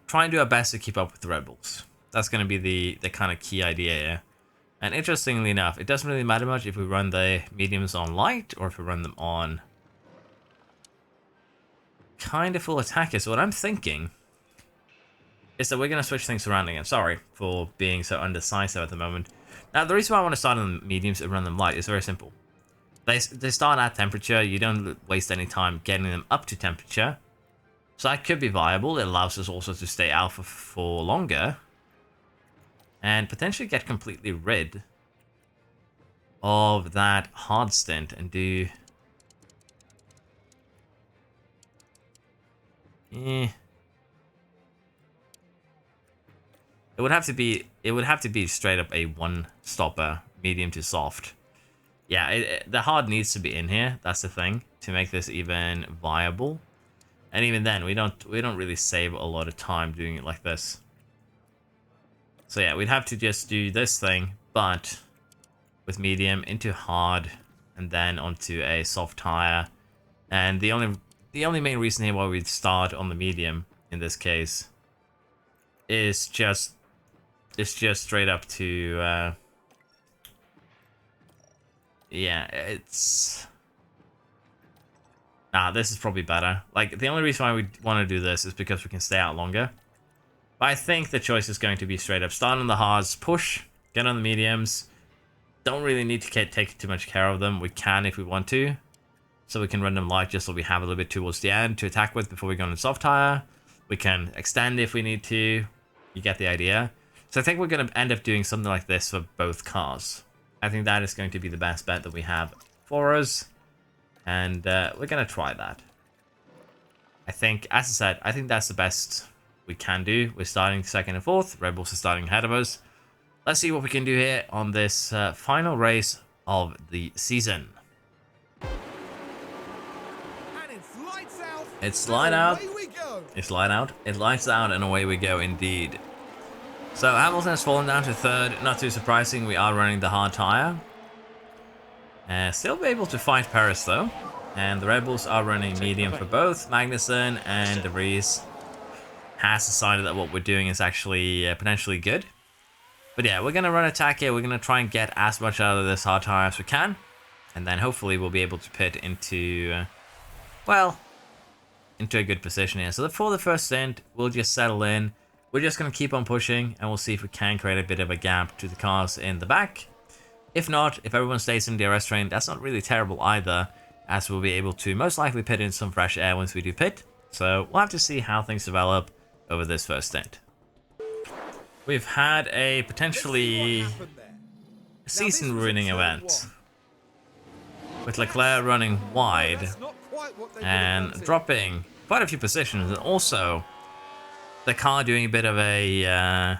try and do our best to keep up with the Red Bulls. That's going to be the kind of key idea here. And interestingly enough, it doesn't really matter much if we run the mediums on light or if we run them on kind of full attack. So what I'm thinking is that we're going to switch things around again. Sorry for being so undecisive at the moment. Now, the reason why I want to start on the mediums and run them light is very simple. They start at temperature. You don't waste any time getting them up to temperature. So that could be viable. It allows us also to stay alpha for longer and potentially get completely rid of that hard stint and do... It would have to be straight up a 1-stopper, medium to soft. Yeah, the hard needs to be in here. That's the thing to make this even viable. And even then, we don't really save a lot of time doing it like this. So yeah, we'd have to just do this thing, but with medium into hard, and then onto a soft tire. And the only main reason here why we'd start on the medium in this case is just straight up to yeah, it's this is probably better. Like, the only reason why we want to do this is because we can stay out longer. But I think the choice is going to be straight up start on the hards, push, get on the mediums. Don't really need to take too much care of them. We can if we want to. So we can run them light just so we have a little bit towards the end to attack with before we go on the soft tire. We can extend if we need to. You get the idea. So I think we're going to end up doing something like this for both cars. I think that is going to be the best bet that we have for us. And we're going to try that. I think, as I said, I think that's the best we can do. We're starting second and fourth. Red Bulls are starting ahead of us. Let's see what we can do here on this final race of the season. And it's lights out. It's light out. Away we go. It's light out. It lights out and away we go indeed. So Hamilton has fallen down to third. Not too surprising. We are running the hard tire. Still be able to fight Paris though. And the Red Bulls are running medium for both. Magnussen and De Vries has decided that what we're doing is actually potentially good. But yeah, we're going to run attack here. We're going to try and get as much out of this hard tire as we can. And then hopefully we'll be able to pit into, well, into a good position here. So for the first stint, we'll just settle in. We're just going to keep on pushing, and we'll see if we can create a bit of a gap to the cars in the back. If not, if everyone stays in the DRS train, that's not really terrible either, as we'll be able to most likely pit in some fresh air once we do pit. So we'll have to see how things develop over this first stint. We've had a potentially season-ruining event, with Leclerc running wide and dropping quite a few positions, and also the car doing a bit of a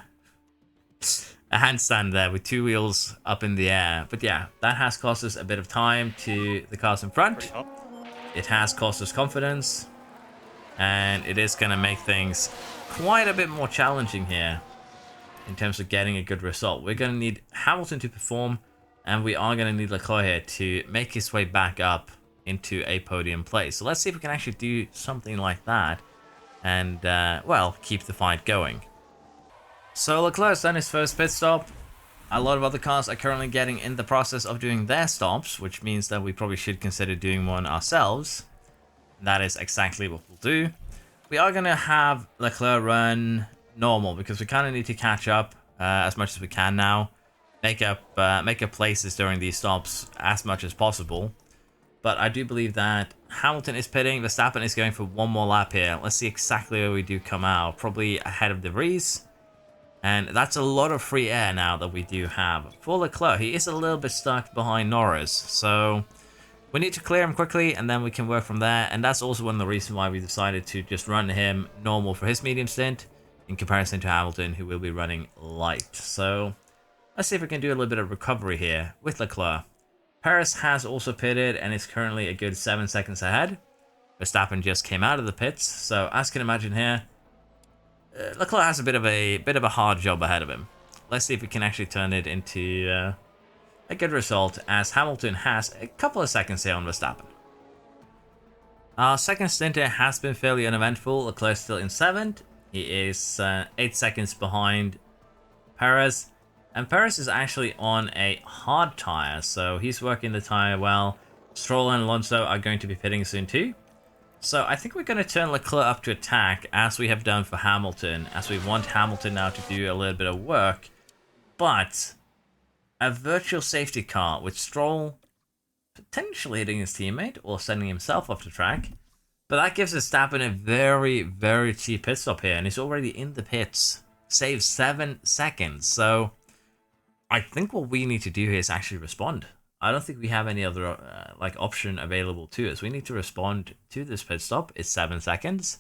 handstand there with 2 wheels up in the air. But yeah, that has cost us a bit of time to the cars in front. It has cost us confidence, and it is going to make things quite a bit more challenging here in terms of getting a good result. We're going to need Hamilton to perform, and we are going to need Leclerc here to make his way back up into a podium place. So let's see if we can actually do something like that and, well, keep the fight going. So Leclerc's done his first pit stop. A lot of other cars are currently getting in the process of doing their stops, which means that we probably should consider doing one ourselves. That is exactly what we'll do. We are going to have Leclerc run normal because we kind of need to catch up as much as we can now. Make up places during these stops as much as possible. But I do believe that Hamilton is pitting. Verstappen is going for one more lap here. Let's see exactly where we do come out. Probably ahead of De Vries. And that's a lot of free air now that we do have. For Leclerc, he is a little bit stuck behind Norris. So we need to clear him quickly, and then we can work from there. And that's also one of the reasons why we decided to just run him normal for his medium stint, in comparison to Hamilton, who will be running light. So let's see if we can do a little bit of recovery here with Leclerc. Perez has also pitted and is currently a good 7 seconds ahead. Verstappen just came out of the pits, so as you can imagine here, Leclerc has a bit of a hard job ahead of him. Let's see if we can actually turn it into a good result, as Hamilton has a couple of seconds here on Verstappen. Our second stint here has been fairly uneventful. Leclerc still in 7th. He is 8 seconds behind Perez. And Perez is actually on a hard tire, so he's working the tire well. Stroll and Alonso are going to be pitting soon too. So I think we're going to turn Leclerc up to attack, as we have done for Hamilton, as we want Hamilton now to do a little bit of work. But a virtual safety car with Stroll potentially hitting his teammate or sending himself off the track. But that gives Verstappen a very, very cheap pit stop here, and he's already in the pits. Saves 7 seconds, so I think what we need to do here is actually respond. I don't think we have any other option available to us. We need to respond to this pit stop. It's 7 seconds.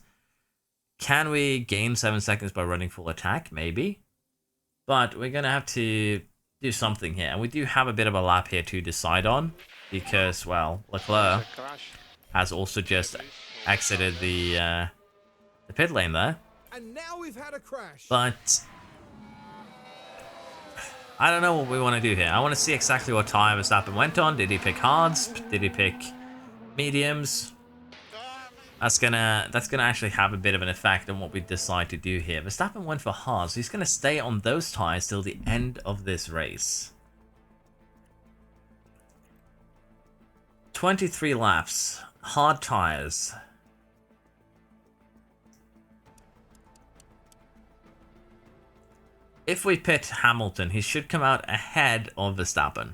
Can we gain 7 seconds by running full attack? Maybe. But we're going to have to do something here. And we do have a bit of a lap here to decide on, because, well, Leclerc has also just exited the pit lane there. And now we've had a crash. But I don't know what we want to do here. I want to see exactly what tire Verstappen went on. Did he pick hards? Did he pick mediums? That's gonna actually have a bit of an effect on what we decide to do here. Verstappen went for hards. He's gonna stay on those tires till the end of this race. 23 laps, hard tires. If we pit Hamilton, he should come out ahead of Verstappen.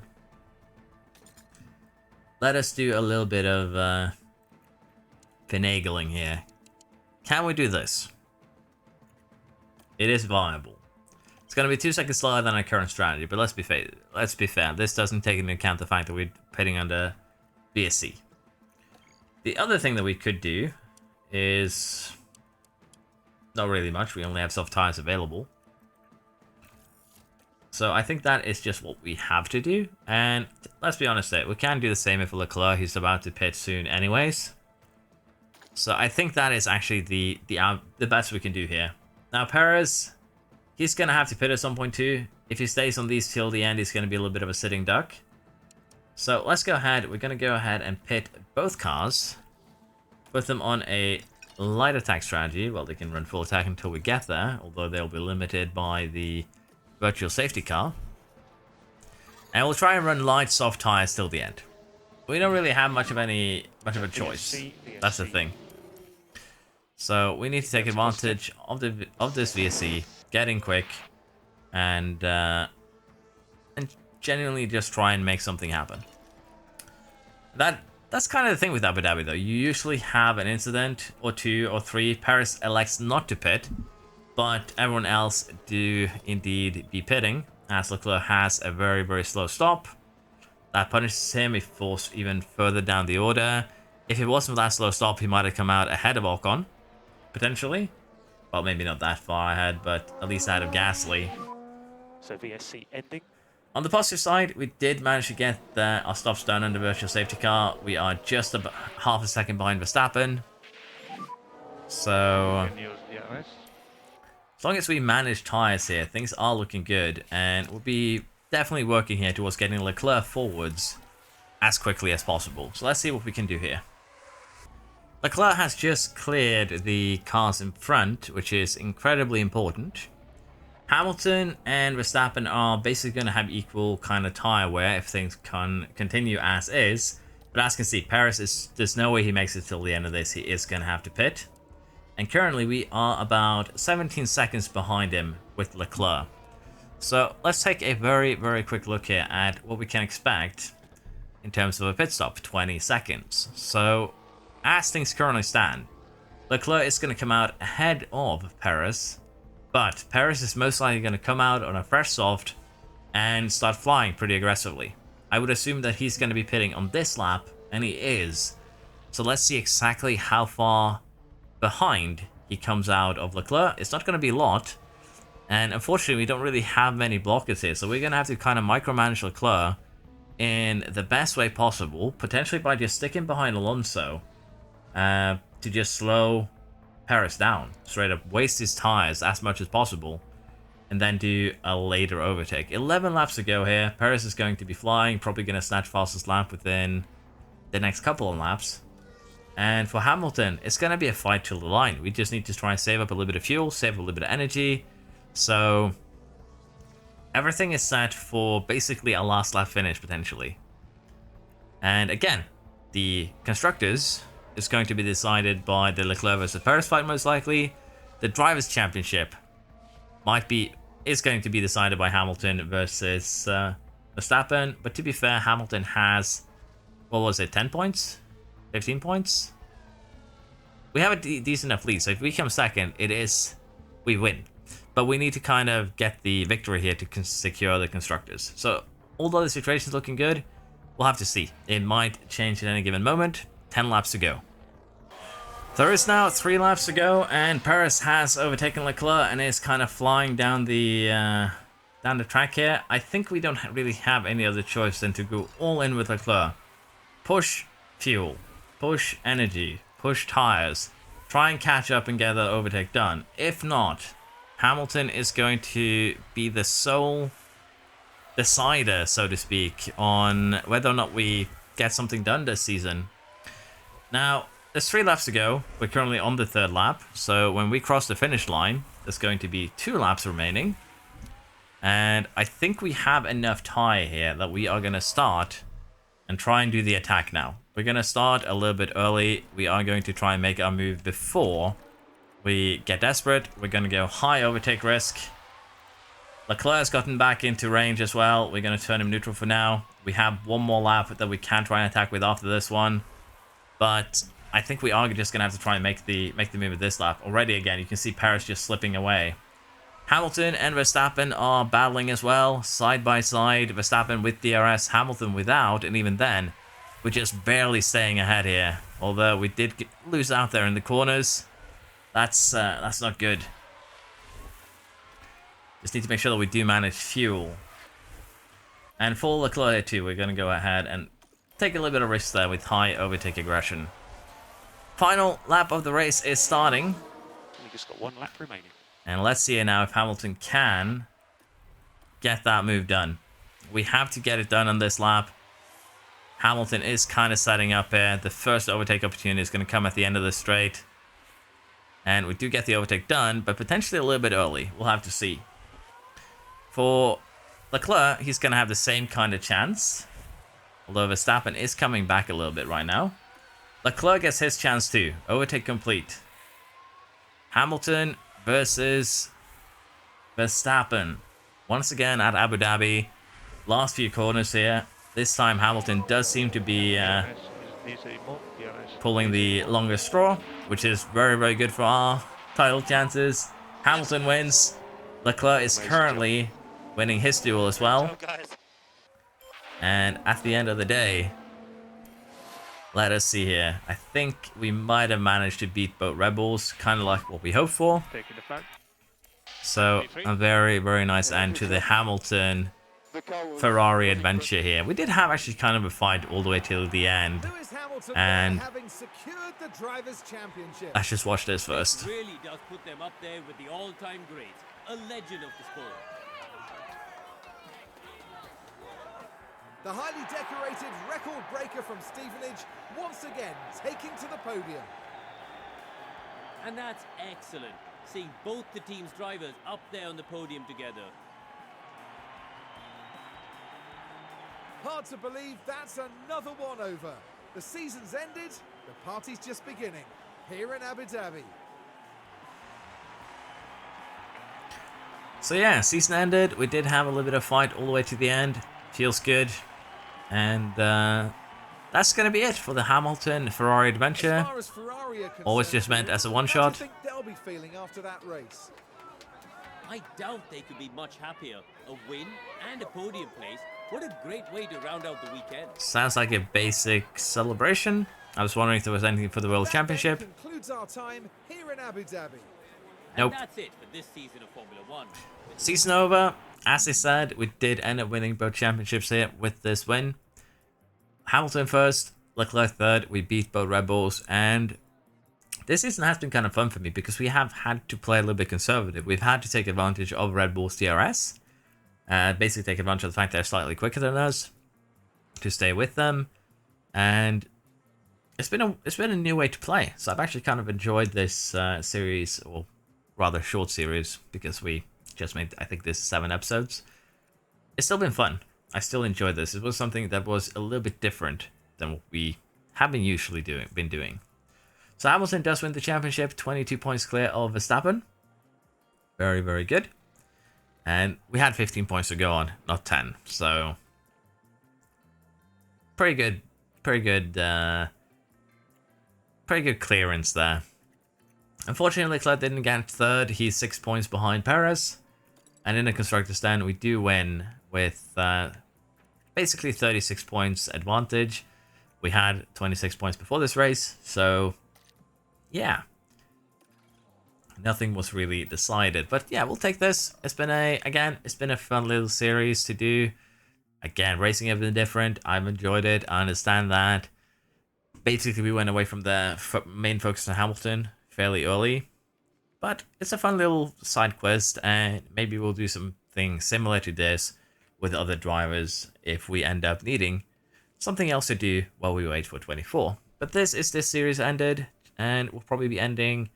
Let us do a little bit of finagling here. Can we do this? It is viable. It's going to be 2 seconds slower than our current strategy, but let's be fair. This doesn't take into account the fact that we're pitting under BSC. The other thing that we could do is not really much. We only have soft tires available. So I think that is just what we have to do. And let's be honest there, we can do the same if Leclerc, he's about to pit soon anyways. So I think that is actually the best we can do here. Now Perez, he's going to have to pit at some point too. If he stays on these till the end, he's going to be a little bit of a sitting duck. So let's go ahead. We're going to go ahead and pit both cars. Put them on a light attack strategy. Well, they can run full attack until we get there, although they'll be limited by the virtual safety car. And we'll try and run light soft tires till the end. We don't really have much of a choice. That's the thing. So we need to take advantage of this VSC, get in quick, and genuinely just try and make something happen. That's kind of the thing with Abu Dhabi though. You usually have an incident or 2 or 3. Paris elects not to pit, but everyone else do indeed be pitting, as Leclerc has a very, very slow stop. That punishes him if he falls even further down the order. If it wasn't for that slow stop, he might have come out ahead of Ocon, potentially. Well, maybe not that far ahead, but at least ahead of Gasly. So VSC ending. On the positive side, we did manage to get our stops done under virtual safety car. We are just about half a second behind Verstappen. So as long as we manage tyres here, things are looking good, and we'll be definitely working here towards getting Leclerc forwards as quickly as possible. So let's see what we can do here. Leclerc has just cleared the cars in front, which is incredibly important. Hamilton and Verstappen are basically going to have equal kind of tyre wear if things can continue as is. But as you can see, Paris there's no way he makes it till the end of this. He is going to have to pit. And currently we are about 17 seconds behind him with Leclerc. So let's take a very, very quick look here at what we can expect in terms of a pit stop, 20 seconds. So as things currently stand, Leclerc is going to come out ahead of Paris, but Paris is most likely going to come out on a fresh soft and start flying pretty aggressively. I would assume that he's going to be pitting on this lap, and he is. So let's see exactly how far behind he comes out of Leclerc. It's not going to be a lot, and unfortunately we don't really have many blockers here, so we're going to have to kind of micromanage Leclerc in the best way possible, potentially by just sticking behind Alonso to just slow Paris down, straight up waste his tires as much as possible, and then do a later overtake. 11 laps to go here. Paris is going to be flying, probably going to snatch fastest lap within the next couple of laps. And for Hamilton, it's going to be a fight to the line. We just need to try and save up a little bit of fuel, save a little bit of energy. So everything is set for basically a last lap finish, potentially. And again, the constructors is going to be decided by the Leclerc versus Paris fight, most likely. The Drivers' Championship is going to be decided by Hamilton versus Verstappen. But to be fair, Hamilton has, what was it, 10 points? 15 points? We have a decent enough lead, so if we come second, we win. But we need to kind of get the victory here to secure the constructors. So although the situation's looking good, we'll have to see. It might change at any given moment. 10 laps to go. There is now 3 laps to go, and Paris has overtaken Leclerc and is kind of flying down the track here. I think we don't really have any other choice than to go all in with Leclerc. Push fuel, push energy, push tires, try and catch up and get that overtake done. If not, Hamilton is going to be the sole decider, so to speak, on whether or not we get something done this season. Now, there's 3 laps to go. We're currently on the 3rd lap, so when we cross the finish line, there's going to be 2 laps remaining. And I think we have enough tyre here that we are going to start and try and do the attack now. We're going to start a little bit early. We are going to try and make our move before we get desperate. We're going to go high overtake risk. Leclerc's gotten back into range as well. We're going to turn him neutral for now. We have 1 more lap that we can try and attack with after this one. But I think we are just going to have to try and make the move at this lap. Already, again, you can see Paris just slipping away. Hamilton and Verstappen are battling as well, side by side. Verstappen with DRS, Hamilton without, and even then, we're just barely staying ahead here. Although we did lose out there in the corners. That's not good. Just need to make sure that we do manage fuel. And for Leclerc here too, we're going to go ahead and take a little bit of risk there with high overtake aggression. Final lap of the race is starting. We just got 1 lap remaining. And let's see now if Hamilton can get that move done. We have to get it done on this lap. Hamilton is kind of setting up here. The first overtake opportunity is going to come at the end of the straight. And we do get the overtake done, but potentially a little bit early. We'll have to see. For Leclerc, he's going to have the same kind of chance. Although Verstappen is coming back a little bit right now. Leclerc gets his chance too. Overtake complete. Hamilton versus Verstappen. Once again at Abu Dhabi. Last few corners here. This time Hamilton does seem to be pulling the longest straw, which is very, very good for our title chances. Hamilton wins. Leclerc is currently winning his duel as well. Good job, guys. And at the end of the day, let us see here. I think we might have managed to beat both Red Bulls, kind of like what we hoped for. Taking the flag. So a very, very nice end to the Hamilton Ferrari adventure here. We did have actually kind of a fight all the way till the end. Lewis Hamilton And having secured the drivers' championship. let's just watch this first. Really does put them up there with the all-time great, a legend of the sport. The highly decorated record breaker from Stevenage once again taking to the podium. And that's excellent, seeing both the team's drivers up there on the podium together. Hard to believe that's another one over. The season's ended, the party's just beginning, here in Abu Dhabi. So yeah, season ended. We did have a little bit of fight all the way to the end. Feels good. And that's going to be it for the Hamilton Ferrari adventure. As far as Ferrari are concerned, Always just meant as a how one-shot. do you think they'll be feeling after that race? I doubt they could be much happier. A win and a podium place. What a great way to round out the weekend. Sounds like a basic celebration. I was wondering if there was anything for the World That Championship. then concludes our time here in Abu Dhabi. Nope. And that's it for this season of Formula One. Season over. As I said, we did end up winning both championships here with this win. Hamilton first, Leclerc third. We beat both Red Bulls, and this season has been kind of fun for me because we have had to play a little bit conservative. We've had to take advantage of Red Bull's DRS, basically take advantage of the fact they're slightly quicker than us to stay with them, and it's been a new way to play. So I've actually kind of enjoyed this series, or rather short series, because we just made, I think, this 7 episodes. It's still been fun. I still enjoyed this. It was something that was a little bit different than what we have been usually doing. So Hamilton does win the championship, 22 points clear of Verstappen. Very, very good. And we had 15 points to go on, not 10. So pretty good clearance there. Unfortunately, Leclerc didn't get third. He's 6 points behind Perez. And in the constructor's stand, we do win with basically 36 points advantage. We had 26 points before this race, so yeah, nothing was really decided. But yeah, we'll take this. It's been a fun little series to do. Again, racing has been different. I've enjoyed it. I understand that. Basically, we went away from the main focus on Hamilton fairly early, but it's a fun little side quest, and maybe we'll do something similar to this with other drivers if we end up needing something else to do while we wait for 24. But this series ended, and we'll probably be ending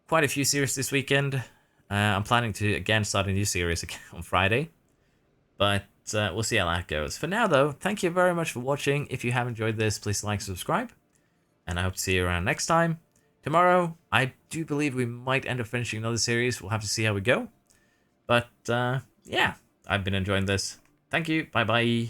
quite a few series this weekend. I'm planning to again start a new series again on Friday, but we'll see how that goes. For now though, thank you very much for watching. If you have enjoyed this, please like, subscribe, and I hope to see you around next time. Tomorrow, I do believe we might end up finishing another series. We'll have to see how we go. But yeah, I've been enjoying this. Thank you. Bye-bye.